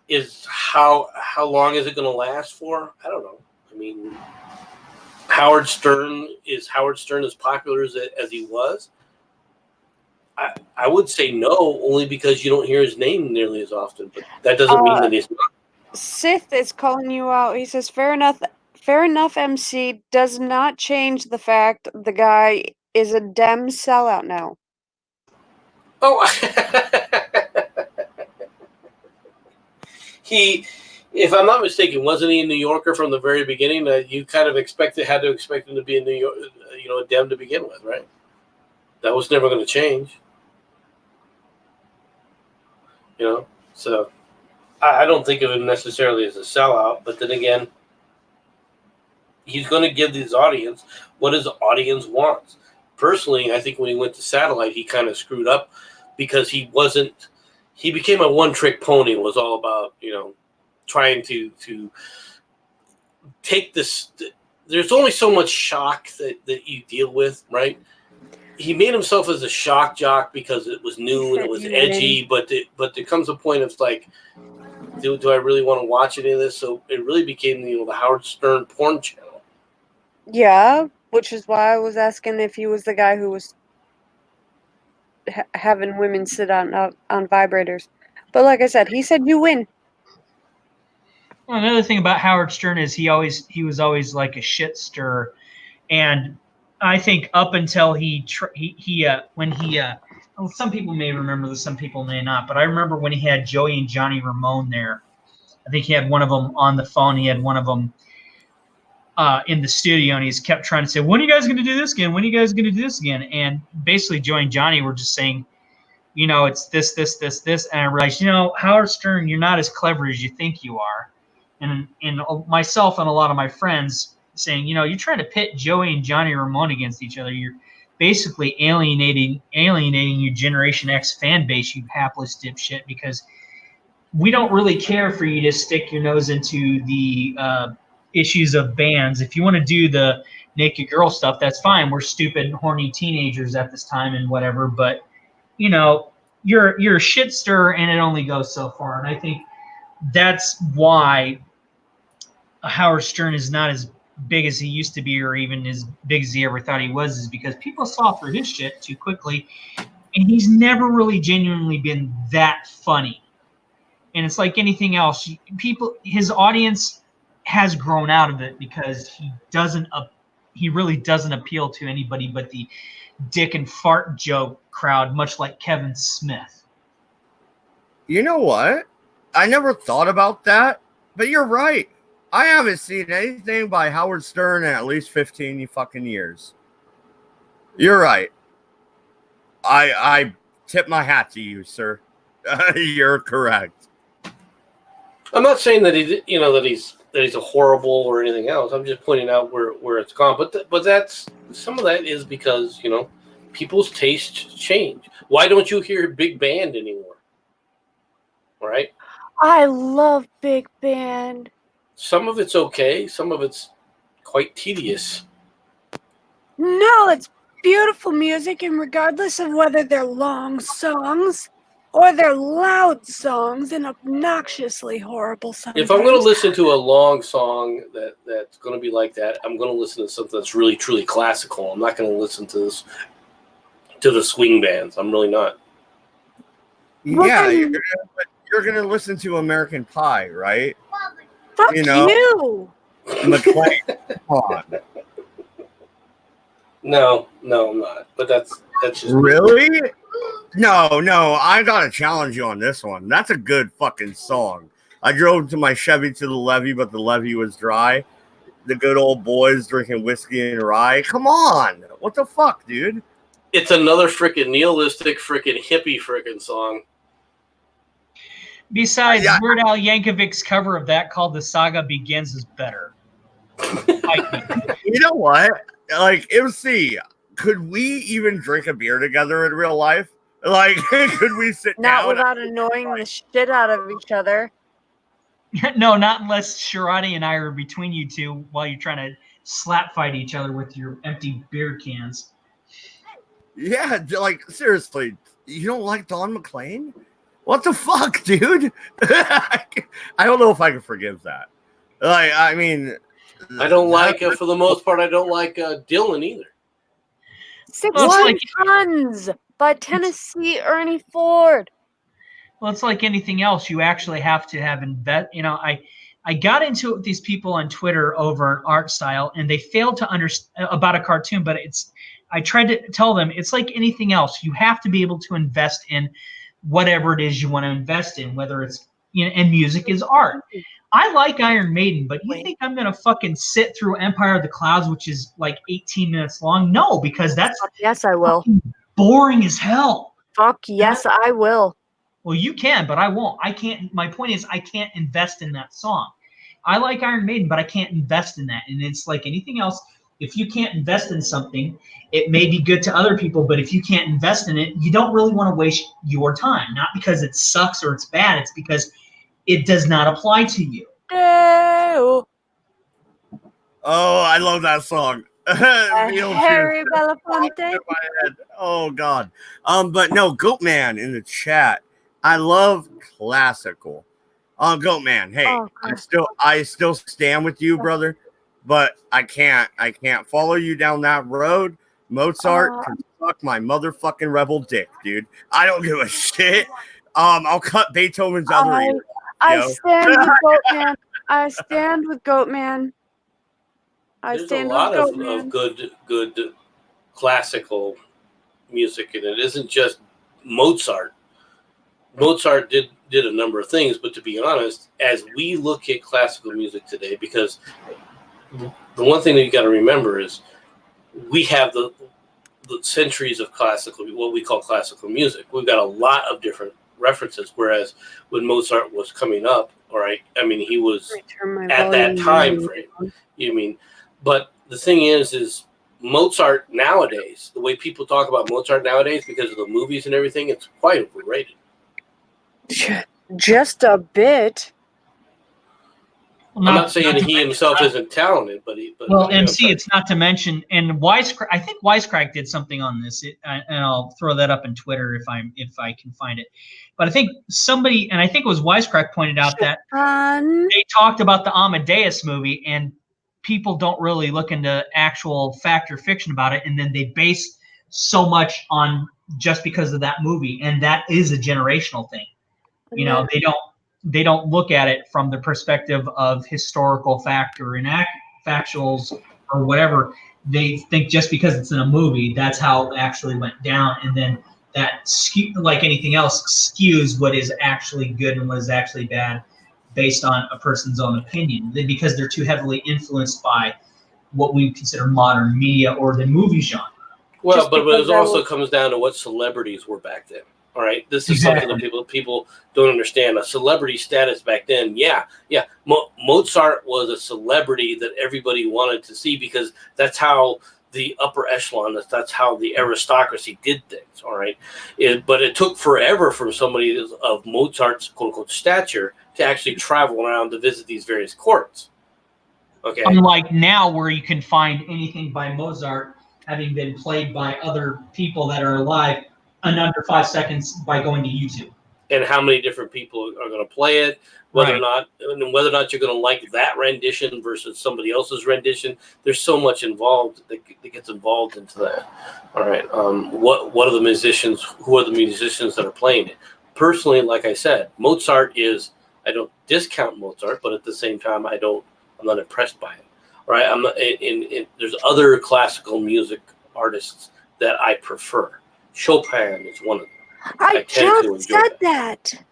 Is how long is it going to last for? I don't know. I mean, Howard Stern as popular as he was? I would say no, only because you don't hear his name nearly as often. But that doesn't mean that he's not. Sith is calling you out. He says, "Fair enough, MC does not change the fact the guy is a Dem sellout now." Oh, if I'm not mistaken, wasn't he a New Yorker from the very beginning? You kind of had to expect him to be a New York, a Dem to begin with, right? That was never going to change. So I don't think of him necessarily as a sellout, but then again, he's going to give his audience what his audience wants. Personally, I think when he went to satellite, he kind of screwed up because he became a one-trick pony. It was all about, trying to take this. There's only so much shock that you deal with, right? He made himself as a shock jock because it was new and it was edgy, but there comes a point of like, do I really want to watch any of this? So it really became, the Howard Stern porn channel. Yeah, which is why I was asking if he was the guy who was having women sit on vibrators. But like I said, he said you win. Well, another thing about Howard Stern is he was always like a shit stirrer, and I think up until well, some people may remember this, some people may not, but I remember when he had Joey and Johnny Ramone there. I think he had one of them on the phone. He had one of them in the studio, and he's kept trying to say, "When are you guys going to do this again? When are you guys going to do this again?" And basically, Joey and Johnny were just saying, it's this, this, this, this, and I realized, Howard Stern, you're not as clever as you think you are, and myself and a lot of my friends saying, you're trying to pit Joey and Johnny Ramone against each other. You're basically alienating your Generation X fan base, you hapless dipshit, because we don't really care for you to stick your nose into the issues of bands. If you want to do the naked girl stuff, that's fine. We're stupid, horny teenagers at this time and whatever, but you're a shit stirrer, and it only goes so far. And I think that's why Howard Stern is not as big as he used to be, or even as big as he ever thought he was, is because people saw through his shit too quickly, and he's never really genuinely been that funny. And it's like anything else, his audience has grown out of it because he really doesn't appeal to anybody but the dick and fart joke crowd, much like Kevin Smith. You know what? I never thought about that, but you're right. I haven't seen anything by Howard Stern in at least 15 fucking years. You're right. I tip my hat to you, sir. You're correct. I'm not saying that he's a horrible or anything else. I'm just pointing out where it's gone. But that's some of that is because people's tastes change. Why don't you hear big band anymore? Right? I love big band. Some of it's okay. Some of it's quite tedious. No, it's beautiful music, and regardless of whether they're long songs or they're loud songs and obnoxiously horrible sometimes. If I'm going to listen to a long song that's going to be like that, I'm going to listen to something that's really, truly classical. I'm not going to listen to the swing bands. I'm really not. Yeah, you're gonna listen to American Pie, right? Fuck you. McLean. Come on. No, I'm not. But that's just really. No, I gotta challenge you on this one. That's a good fucking song. I drove to my Chevy to the levee, but the levee was dry. The good old boys drinking whiskey and rye. Come on, what the fuck, dude? It's another freaking nihilistic, freaking hippie freaking song. Besides, Weird Al Yankovic's cover of that called "The Saga Begins" is better. You know what? Like, MC, could we even drink a beer together in real life? Like, could we sit down? Not without annoying the shit out of each other. No, not unless Sharadi and I are between you two while you're trying to slap fight each other with your empty beer cans. Yeah, like, seriously, you don't like Don McLean? What the fuck, dude? I don't know if I can forgive that. Like, I mean, I don't like, for the most part, I don't like Dylan either. 6 Tons by Tennessee Ernie Ford. Well, it's like anything else. You actually have to have I got into it with these people on Twitter over an art style, and they failed to understand about a cartoon. But I tried to tell them it's like anything else. You have to be able to invest in whatever it is you want to invest in, whether it's and music is art. I like Iron Maiden, but you think I'm gonna fucking sit through Empire of the Clouds, which is like 18 minutes long? No, because that's yes, I will. Boring as hell. Fuck yes, I will. Well, you can, but I won't. I can't. My point is, I can't invest in that song. I like Iron Maiden, but I can't invest in that. And it's like anything else. If you can't invest in something, it may be good to other people, but if you can't invest in it, you don't really want to waste your time. Not because it sucks or it's bad. It's because it does not apply to you. Oh, I love that song. Harry Belafonte. Oh God. But no, Goatman in the chat. I love classical. Goatman. Hey, I still stand with you, brother. But I can't follow you down that road. Mozart can suck my motherfucking rebel dick, dude. I don't give a shit. I'll cut Beethoven's other ear. I stand with Goatman. I stand with Goatman. There's a lot of good classical music, and it isn't just Mozart. Mozart did a number of things, but to be honest, as we look at classical music today, because the one thing that you got to remember is we have the centuries of classical, what we call classical music. We've got a lot of different references, whereas when Mozart was coming up, all right, I mean, he was at that time frame. But the thing is Mozart nowadays, the way people talk about Mozart nowadays because of the movies and everything, it's quite overrated. Just a bit. I'm not saying he himself isn't talented, but MC, it's not to mention, and Wisecrack. I think Wisecrack did something on this, and I'll throw that up on Twitter if I can find it. But I think somebody, and I think it was Wisecrack, pointed out that they talked about the Amadeus movie, and people don't really look into actual fact or fiction about it, and then they base so much on just because of that movie, and that is a generational thing. They don't look at it from the perspective of historical fact or factuals or whatever. They think just because it's in a movie, that's how it actually went down. And then that, like anything else, skews what is actually good and what is actually bad based on a person's own opinion. Because they're too heavily influenced by what we consider modern media or the movie genre. Well, Just but because it I also was- comes down to what celebrities were back then. All right, this is Exactly. something that people don't understand. A celebrity status back then, yeah. Mozart was a celebrity that everybody wanted to see because that's how the upper echelon, that's how the aristocracy did things. All right, but it took forever for somebody of Mozart's quote unquote stature to actually travel around to visit these various courts. Okay, Unlike now, where you can find anything by Mozart having been played by other people that are alive in under 5 seconds by going to YouTube. and how many different people are going to play it, whether Right. or not you're going to like that rendition versus somebody else's rendition. There's so much involved that gets involved into that. All right, what are the musicians? Who are the musicians that are playing it? Personally, like I said, Mozart is. I don't discount Mozart, but at the same time, I'm not impressed by it. All right, I'm not. There's other classical music artists that I prefer. Chopin is one of them. I tend to just enjoy said that. that.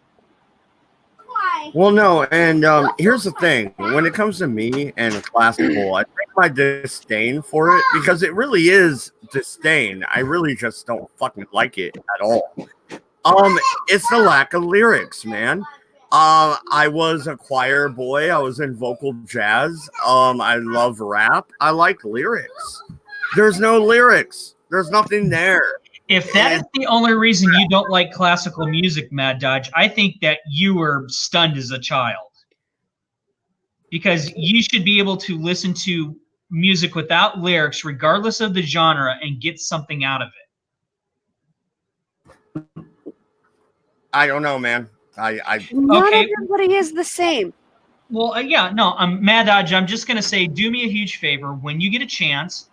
Well, no, and here's the thing: when it comes to me and classical, I think my disdain for it, because it really is disdain. I really just don't fucking like it at all. It's the lack of lyrics, man. I was a choir boy. I was in vocal jazz. I love rap. I like lyrics. There's no lyrics. There's nothing there. If that is the only reason you don't like classical music, Mad Dodge, I think that you were stunned as a child. Because you should be able to listen to music without lyrics, regardless of the genre, and get something out of it. I don't know, man. Not Okay. everybody is the same. Well, yeah, no, Mad Dodge, I'm just going to say, do me a huge favor. When you get a chance,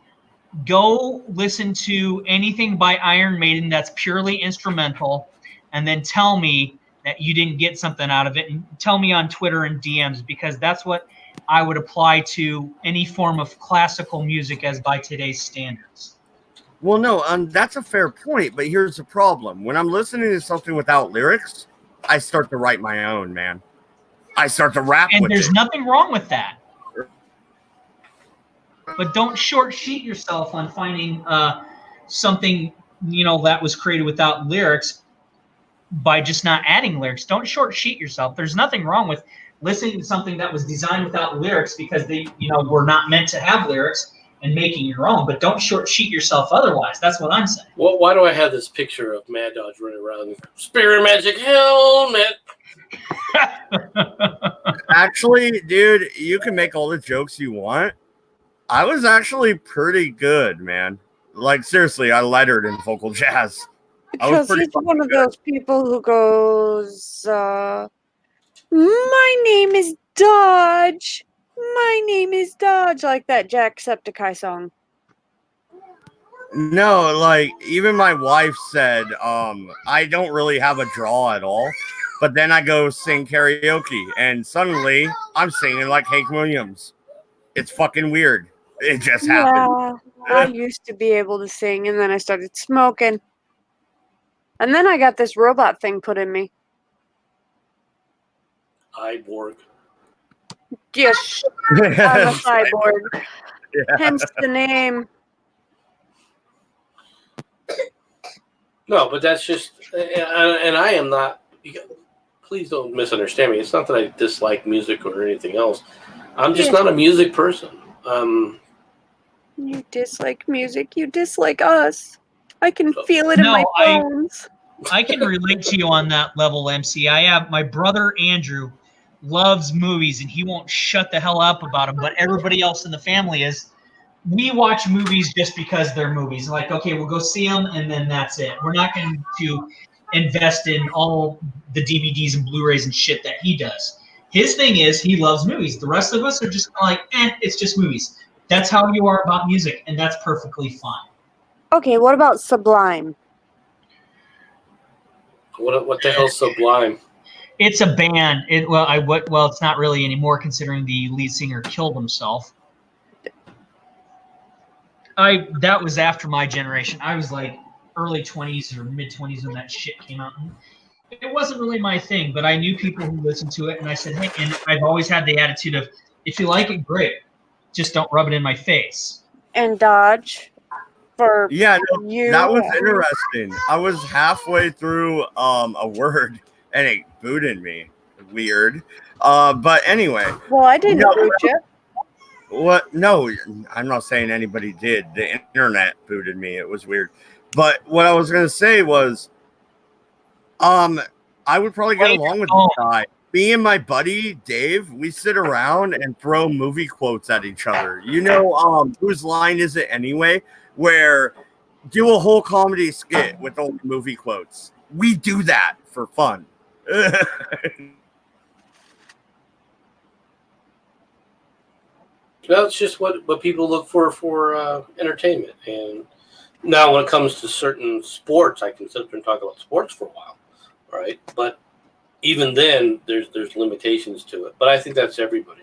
go listen to anything by Iron Maiden that's purely instrumental, and then tell me that you didn't get something out of it, and tell me on Twitter and DMs, because that's what I would apply to any form of classical music as by today's standards. Well, no, that's a fair point, but here's the problem. When I'm listening to something without lyrics, I start to write my own, man. I start to rap And with there's it. nothing wrong with that. But don't short sheet yourself on finding something, that was created without lyrics by just not adding lyrics. Don't short sheet yourself. There's nothing wrong with listening to something that was designed without lyrics because they, were not meant to have lyrics, and making your own. But don't short sheet yourself otherwise. That's what I'm saying. Well, why do I have this picture of Mad Dodge running around? Spirit Magic Helmet. Actually, dude, you can make all the jokes you want. I was actually pretty good, man. Like, seriously, I lettered in vocal jazz. Because he's one of those people who goes, my name is Dodge. My name is Dodge. Like that Jacksepticeye song. No, like, even my wife said, I don't really have a draw at all. But then I go sing karaoke, and suddenly I'm singing like Hank Williams. It's fucking weird. It just happened. Yeah, I used to be able to sing, and then I started smoking. And then I got this robot thing put in me. Cyborg. Yes, I'm a cyborg. Yeah. Hence the name. No, but that's just, and I am not. Please don't misunderstand me. It's not that I dislike music or anything else. I'm just not a music person. You dislike music. You dislike us. I can feel it in No, my bones. I can relate to you on that level, MC. I have my brother Andrew loves movies, and he won't shut the hell up about them. But everybody else in the family is. We watch movies just because they're movies. Like, okay, we'll go see them, and then that's it. We're not going to invest in all the DVDs and Blu-rays and shit that he does. His thing is he loves movies. The rest of us are just like, it's just movies. That's how you are about music, and that's perfectly fine. Okay, what about Sublime? What the hell's Sublime? It's a band. It's not really anymore, considering the lead singer killed himself. That was after my generation. I was like early 20s or mid 20s when that shit came out. And it wasn't really my thing, but I knew people who listened to it, and I said, hey, and I've always had the attitude of, if you like it, great. Just don't rub it in my face. And Dodge for Yeah, no, you. that was interesting. I was halfway through a word and it booted me. Weird. But anyway, Well, I didn't no, boot you. what? No, I'm not saying anybody did. The internet booted me. It was weird. But what I was gonna say was, I would probably get along with this guy. Me and my buddy Dave, we sit around and throw movie quotes at each other. You know, whose line is it anyway? Where do a whole comedy skit with old movie quotes. We do that for fun. Well, it's just what people look for entertainment. And now when it comes to certain sports, I can sit there and talk about sports for a while, right? But even then, there's limitations to it. But I think that's everybody.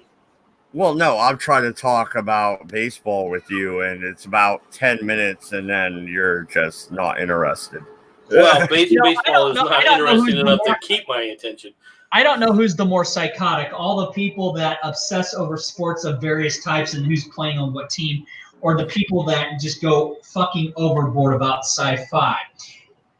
Well, no, I'm trying to talk about baseball with you, and it's about 10 minutes, and then you're just not interested. Well, baseball is not I don't know interesting who's enough more- to keep my attention. I don't know who's the more psychotic, all the people that obsess over sports of various types and who's playing on what team, or the people that just go fucking overboard about sci-fi.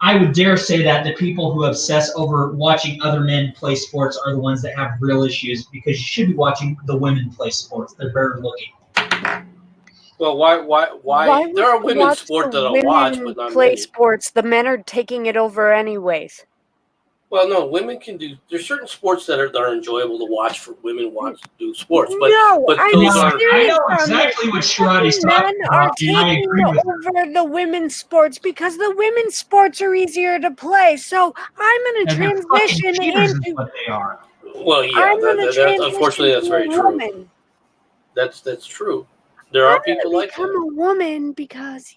I would dare say that the people who obsess over watching other men play sports are the ones that have real issues, because you should be watching the women play sports. They're better looking. Well, why? There are women's sports that I'll watch, but not play many. sports. The men are taking it over anyways. Well, no, women can do. There's certain sports that are enjoyable to watch for women do sports, but No, but I'm those are. I know serious on exactly this. what Shirati's Men talking are about, and I taking agree with her. over the women's sports because the women's sports are easier to play. So I'm going to And they're fucking transition cheaters is into. what they are. Well, yeah, I'm going to that, transition unfortunately, that's to very a true. woman. That's true. There I'm are people going like to become that. a woman because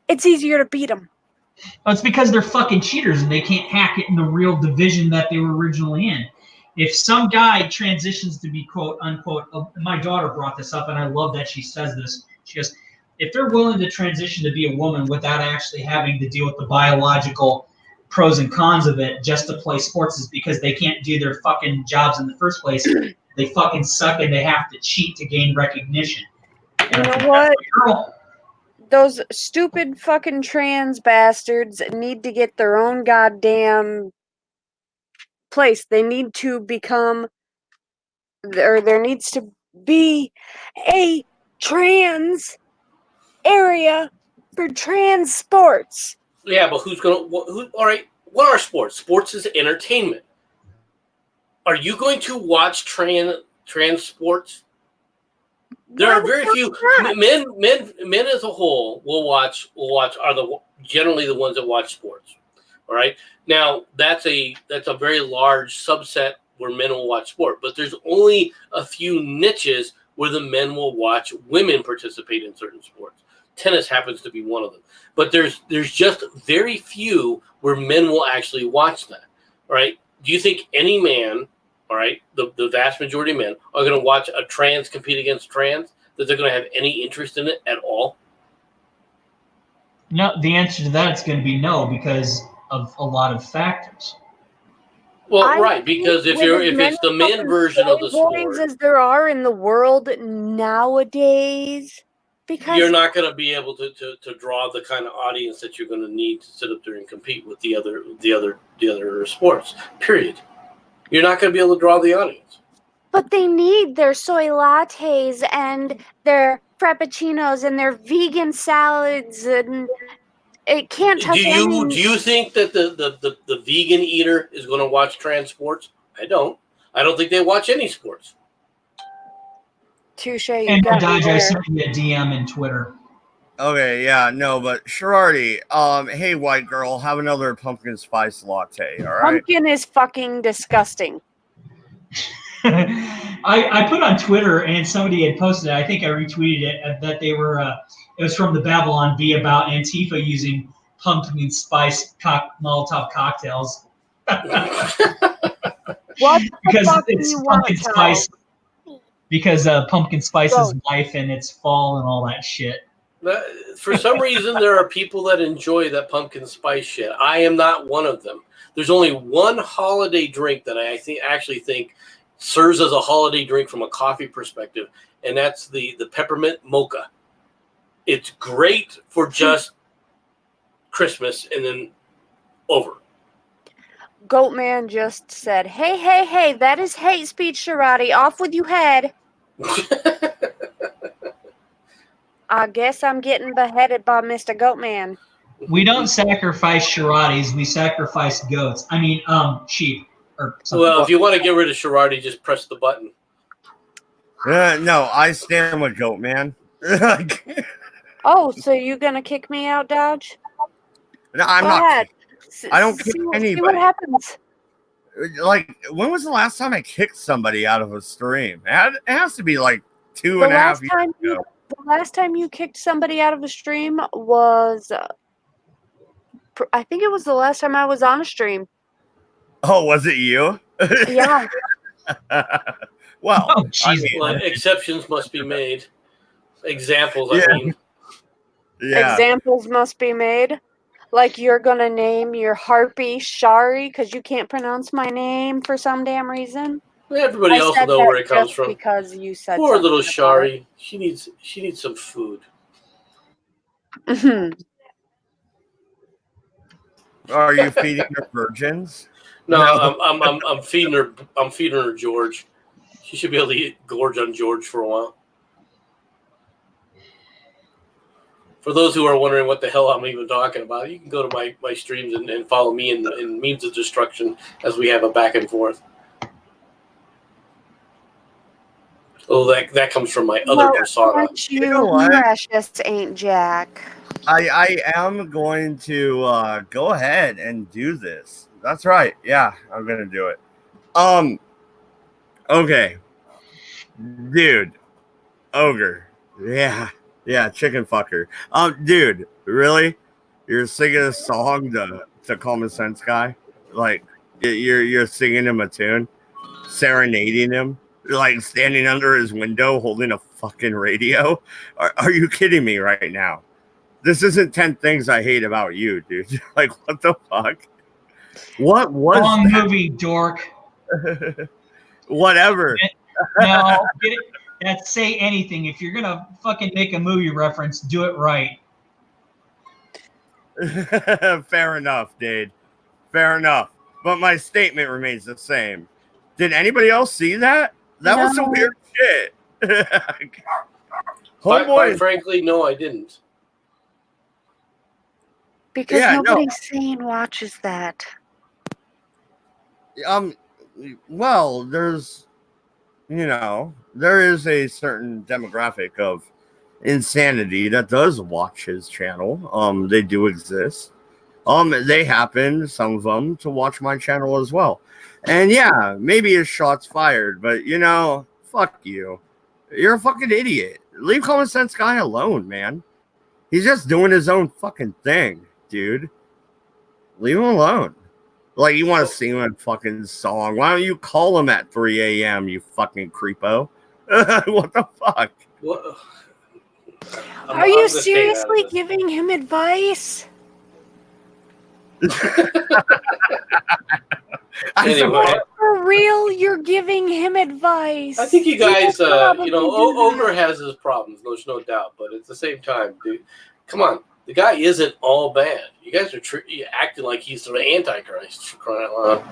it's easier to beat them. Well, it's because they're fucking cheaters and they can't hack it in the real division that they were originally in. If some guy transitions to be quote unquote, my daughter brought this up and I love that she says this. She goes, if they're willing to transition to be a woman without actually having to deal with the biological pros and cons of it just to play sports, is because they can't do their fucking jobs in the first place. They fucking suck and they have to cheat to gain recognition. You know what? Those stupid fucking trans bastards need to get their own goddamn place. They need to become, or there needs to be a trans area for trans sports. Yeah, but who's gonna? Who? All right. What are sports? Sports is entertainment. Are you going to watch trans sports? There are very few men as a whole will watch are generally the ones that watch sports. All right. Now that's a very large subset where men will watch sport, but there's only a few niches where the men will watch women participate in certain sports. Tennis happens to be one of them, but there's just very few where men will actually watch that. All right. Do you think any man, all right, the vast majority of men are going to watch a trans compete against trans, that they're going to have any interest in it at all? No, the answer to that is going to be no, because of a lot of factors. Well, right, because if it's the men version of the sport, as there are in the world nowadays, because you're not going to be able to draw the kind of audience that you're going to need to sit up there and compete with the other sports. Period. You're not going to be able to draw the audience. But they need their soy lattes and their frappuccinos and their vegan salads, and it can't touch. Do you think that the vegan eater is going to watch trans sports? I don't. I don't think they watch any sports. Touche. And Dodge, I sent you a DM in Twitter. Okay, yeah, no, but Shirati, hey, white girl, have another pumpkin spice latte, all right? Pumpkin is fucking disgusting. I put on Twitter, and somebody had posted it. I think I retweeted it, that they were. It was from the Babylon Bee about Antifa using pumpkin spice Molotov cocktails. What because the fuck it's do you pumpkin want, spice. Because pumpkin spice Bro. is life and it's fall and all that shit. For some reason, there are people that enjoy that pumpkin spice shit. I am not one of them. There's only one holiday drink that I actually think serves as a holiday drink from a coffee perspective, and that's the peppermint mocha. It's great for just Christmas and then over. Goatman just said, "Hey, hey, hey! That is hate speech, Sharati. Off with you head." I guess I'm getting beheaded by Mr. Goatman. We don't sacrifice Shiratis. We sacrifice goats. I mean, sheep or something. Well, if you want to get rid of Sharati, just press the button. No, I stand with Goat Man. Oh, so you gonna kick me out, Dodge? No, I'm Go not. ahead. I don't kick See what anybody. happens. Like, when was the last time I kicked somebody out of a stream? It has to be like two The and a half last years time ago. the last time you kicked somebody out of a stream was, I think it was the last time I was on a stream. Oh, was it you? Yeah. Well, Oh, I Jesus. mean, Well, exceptions must be made. Examples, Yeah. I mean. yeah. Examples must be made. Like you're gonna name your harpy Shari because you can't pronounce my name for some damn reason. Everybody I else will said know that where it comes just from. because you said Poor little something about it. Shari. She needs some food. Mhm. Are you feeding her virgins? No, No. I'm feeding her. I'm feeding her George. She should be able to gorge on George for a while. For those who are wondering what the hell I'm even talking about, you can go to my streams and follow me in Memes of Destruction as we have a back and forth. Oh, that comes from my other persona. Aren't You know you what? precious, Ain't Jack? I am going to go ahead and do this. That's right. Yeah, I'm gonna do it. Okay. Dude. Ogre. Yeah, chicken fucker. Dude, really? You're singing a song to Common Sense guy? Like you're singing him a tune, serenading him, like standing under his window holding a fucking radio? Are you kidding me right now? This isn't 10 things I hate about you, dude. Like, what the fuck? What was Wrong that? movie, dork. Whatever. No, get it. That's say anything. If you're gonna fucking make a movie reference, do it right. Fair enough, dude. Fair enough. But my statement remains the same. Did anybody else see that? That was some No. weird shit. Quite Homeboy. frankly, no, I didn't. Because Yeah, no. nobody sane watches that. Well, there's, there is a certain demographic of insanity that does watch his channel. They do exist. They happen, some of them, to watch my channel as well. And yeah, maybe his shots fired, but fuck you. You're a fucking idiot. Leave Common Sense guy alone, man. He's just doing his own fucking thing, dude. Leave him alone. Like, you want to sing him a fucking song? Why don't you call him at 3 a.m., you fucking creepo? What the fuck? What? Are you seriously giving him advice? Anyway, For real, you're giving him advice. I think you guys, probably do that. Ogre has his problems, there's no doubt. But at the same time, dude, come on, the guy isn't all bad. You guys are acting like he's the Antichrist, for crying out loud.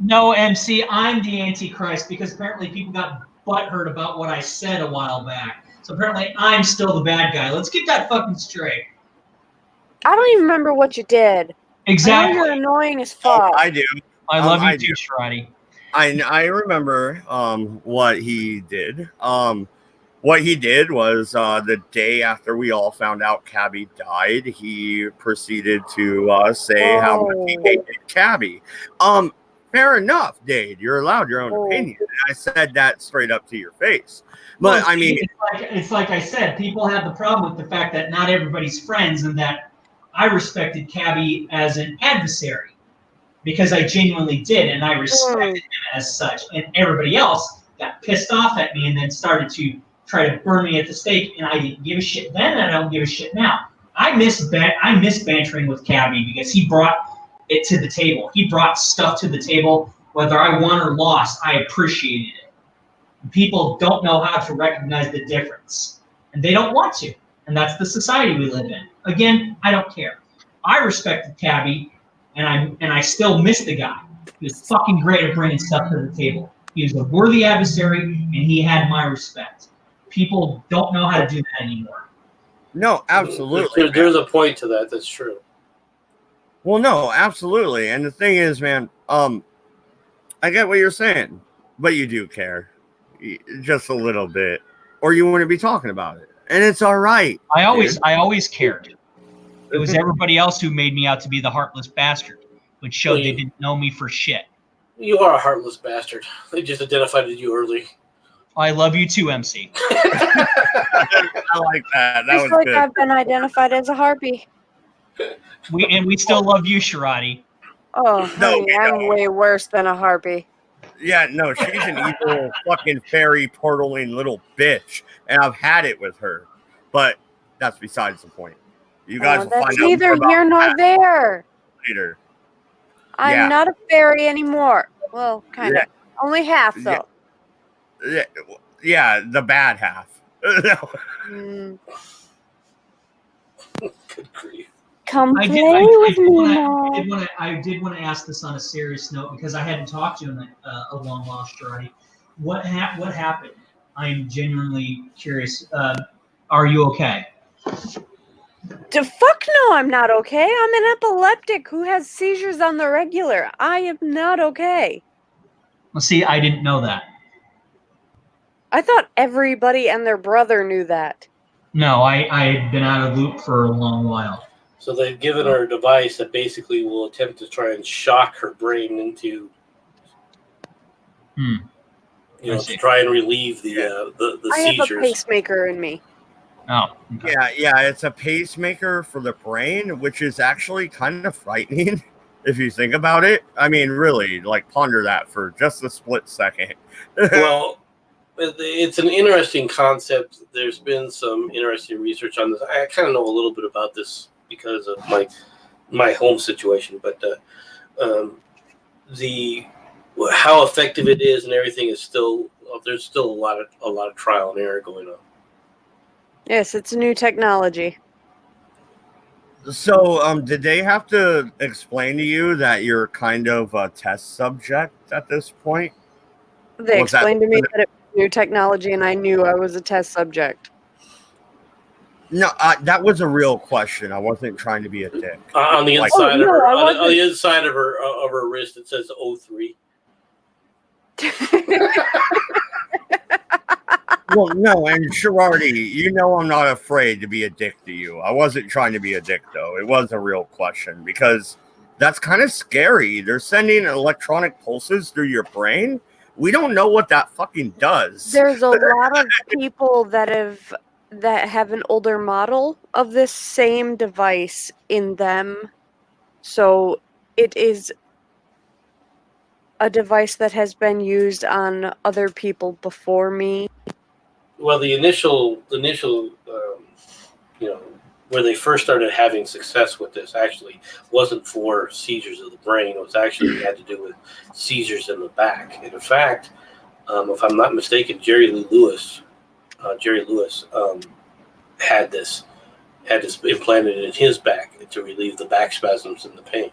No, MC, I'm the Antichrist because apparently people got butthurt about what I said a while back. So apparently I'm still the bad guy. Let's get that fucking straight. I don't even remember what you did. Exactly. I know you're annoying as fuck. I do. I love you I too, do. Shrati. I remember what he did. What he did was the day after we all found out Cabby died, he proceeded to say how much he hated Cabby. Fair enough, Dade. You're allowed your own opinion. And I said that straight up to your face. But Well, I mean, it's like I said, people have the problem with the fact that not everybody's friends, and that I respected Cabby as an adversary because I genuinely did, and I respected him as such. And everybody else got pissed off at me and then started to try to burn me at the stake, and I didn't give a shit then, and I don't give a shit now. I miss bantering with Cabby because he brought it to the table. He brought stuff to the table. Whether I won or lost, I appreciated it. People don't know how to recognize the difference, and they don't want to. And that's the society we live in. Again, I don't care. I respected Tabby, and I still miss the guy. He was fucking great at bringing stuff to the table. He was a worthy adversary, and he had my respect. People don't know how to do that anymore. No, absolutely. There's a point to that. That's true. Well, no, absolutely. And the thing is, man, I get what you're saying, but you do care just a little bit, or you wouldn't be talking about it, and it's all right. I always cared. It was everybody else who made me out to be the heartless bastard, which showed they didn't know me for shit. You are a heartless bastard. They just identified you early. I love you too, MC. I like that. That was like good. I've been identified as a harpy. We still love you, Sharadi. Oh, No, honey, we I'm don't. way worse than a harpy. Yeah, no, she's an evil fucking fairy portaling little bitch, and I've had it with her. But that's besides the point. You guys will That's find out neither more here about nor that there. later. I'm Yeah. not a fairy anymore. Well, kind of. Yeah. Only half, though. Yeah, the bad half. No. Mm. Good grief. Come play with me, Mom. I did want to ask this on a serious note because I hadn't talked to you in a long while, Sharadi. What happened? I'm genuinely curious. Are you okay? Fuck no, I'm not okay. I'm an epileptic who has seizures on the regular. I am not okay. Well, see, I didn't know that. I thought everybody and their brother knew that. No, I had been out of loop for a long while. So they've given her a device that basically will attempt to try and shock her brain into, to try and relieve the I seizures. have a pacemaker in me. Oh, okay. Yeah, it's a pacemaker for the brain, which is actually kind of frightening if you think about it. I mean, really, like ponder that for just a split second. Well, it's an interesting concept. There's been some interesting research on this. I kind of know a little bit about this because of my home situation, but how effective it is and everything is there's still a lot of trial and error going on. Yes, it's a new technology. So, did they have to explain to you that you're kind of a test subject at this point? They explained to me that it was new technology, and I knew I was a test subject. No, that was a real question. I wasn't trying to be a dick. On the inside of her, on the inside of her wrist, it says 03. Well, no, and Sharadi, you know I'm not afraid to be a dick to you. I wasn't trying to be a dick, though. It was a real question because that's kind of scary. They're sending electronic pulses through your brain. We don't know what that fucking does. There's a lot of people that have an older model of this same device in them. So it is a device that has been used on other people before me. Well, the initial, where they first started having success with this actually wasn't for seizures of the brain. It was actually had to do with seizures in the back. And in fact, if I'm not mistaken, Jerry Lewis had this implanted in his back to relieve the back spasms and the pain.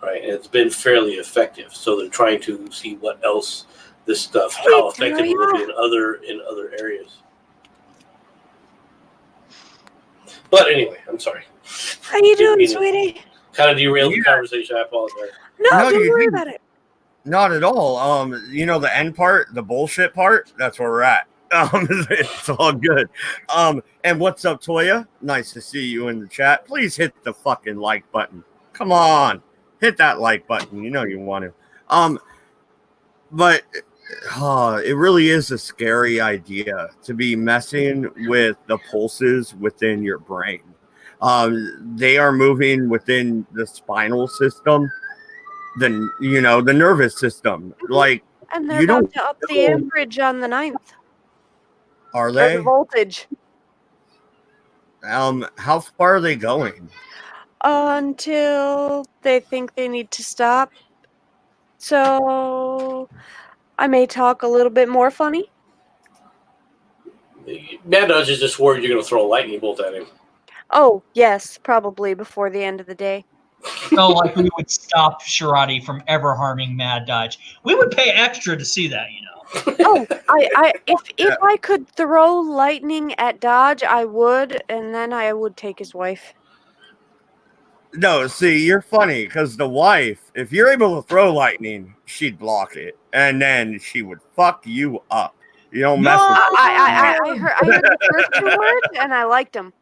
Right, and it's been fairly effective. So they're trying to see what else this stuff, how effective it will be in other areas. But anyway, I'm sorry. How you doing, sweetie? Kind of derailed the conversation. I apologize. No, don't worry about it. Not at all. The end part, the bullshit part, that's where we're at. It's all good. And what's up, Toya? Nice to see you in the chat. Please hit the fucking like button. Come on. Hit that like button. You know you want to. But it really is a scary idea to be messing with the pulses within your brain. They are moving within the spinal system, the nervous system. Like, and they're about to up the amperage on the 9th. Are they? Or the voltage. How far are they going? Until they think they need to stop. So I may talk a little bit more funny. Mad Dodge is just worried you're going to throw a lightning bolt at him. Oh, yes, probably before the end of the day. Felt like we would stop Sharadi from ever harming Mad Dodge. We would pay extra to see that, you know. Oh, if I could throw lightning at Dodge, I would, and then I would take his wife. No, see, you're funny because the wife, if you're able to throw lightning, she'd block it, and then she would fuck you up. You don't mess with. I heard the first 2 words, and I liked them.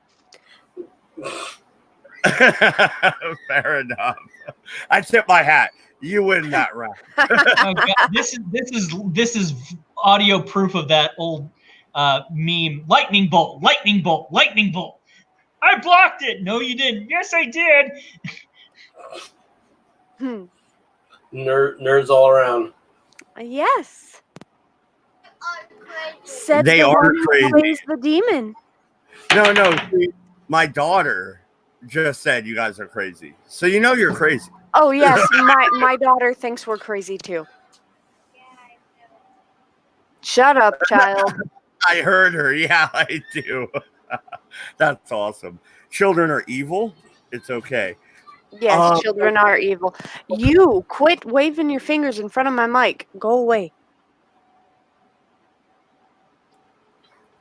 Fair enough. I tip my hat. You win that round. Oh, God, this is audio proof of that old meme. Lightning bolt, lightning bolt, lightning bolt. I blocked it. No, you didn't. Yes, I did. Nerds all around. Yes. Said They the are one who crazy. plays the demon. No. See, my daughter just said you guys are crazy. So you know you're crazy. Oh yes, my daughter thinks we're crazy too. Shut up, child. I heard her. Yeah, I do. That's awesome. Children are evil. It's okay. Yes, children are evil. You quit waving your fingers in front of my mic. Go away.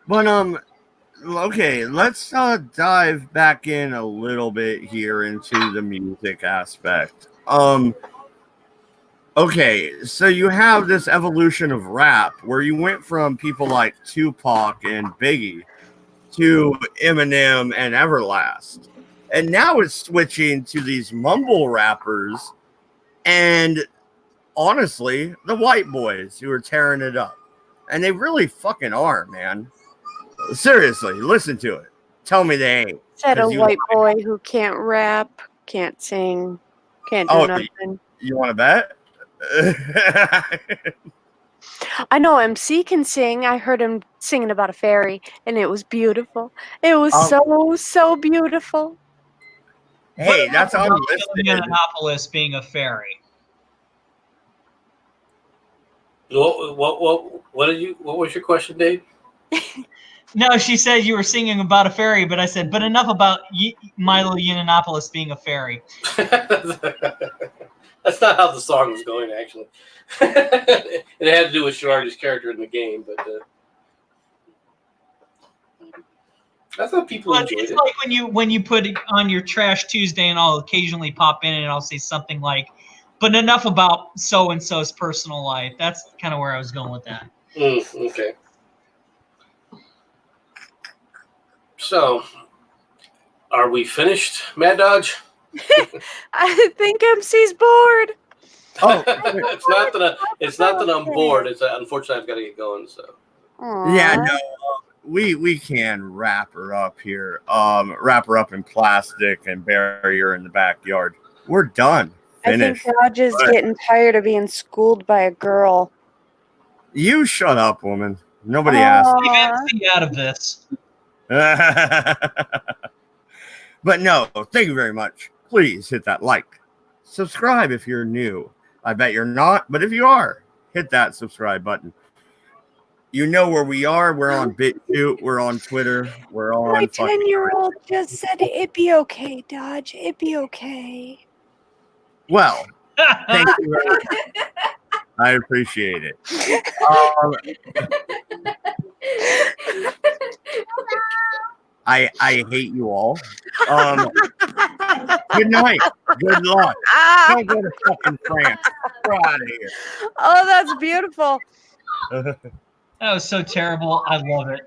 But okay, let's dive back in a little bit here into the music aspect. Okay, so you have this evolution of rap where you went from people like Tupac and Biggie to Eminem and Everlast. And now it's switching to these mumble rappers and honestly, the white boys who are tearing it up. And they really fucking are, man. Seriously, listen to it. Tell me they ain't. Said a 'Cause you- white boy who can't rap, can't sing, can't do nothing. You want to bet? I know MC can sing. I heard him singing about a fairy, and it was beautiful. It was so beautiful. Hey, that's What about unlisted. Indianapolis being a fairy? What did you? What was your question, Dave? No, she said you were singing about a fairy, but I said, but enough about Milo Yiannopoulos being a fairy. That's not how the song was going, actually. It had to do with Sharadi's character in the game, but I thought people enjoyed it's it. like when you put it on your Trash Tuesday, and I'll occasionally pop in and I'll say something like, "But enough about so and so's personal life." That's kind of where I was going with that. Okay. So, are we finished, Mad Dodge? I think MC's bored. Oh, it's not that I'm bored. It's that unfortunately I've got to get going. So. yeah, no, we can wrap her up here. Wrap her up in plastic and bury her in the backyard. We're done. Finished. I think Dodge is getting tired of being schooled by a girl. You shut up, woman. Nobody asked. Leave MC out of this. But no, thank you very much. Please hit that like. Subscribe if you're new. I bet you're not, but if you are, hit that subscribe button. You know where we are. We're on BitChute. We're on Twitter. We're on. My 10-year-old just said it'd be okay, Dodge. It'd be okay. Well, thank you very much. I appreciate it. I hate you all. Good night. Good luck. Don't go to fucking France. We're out of here. Oh, that's beautiful. That was so terrible. I love it.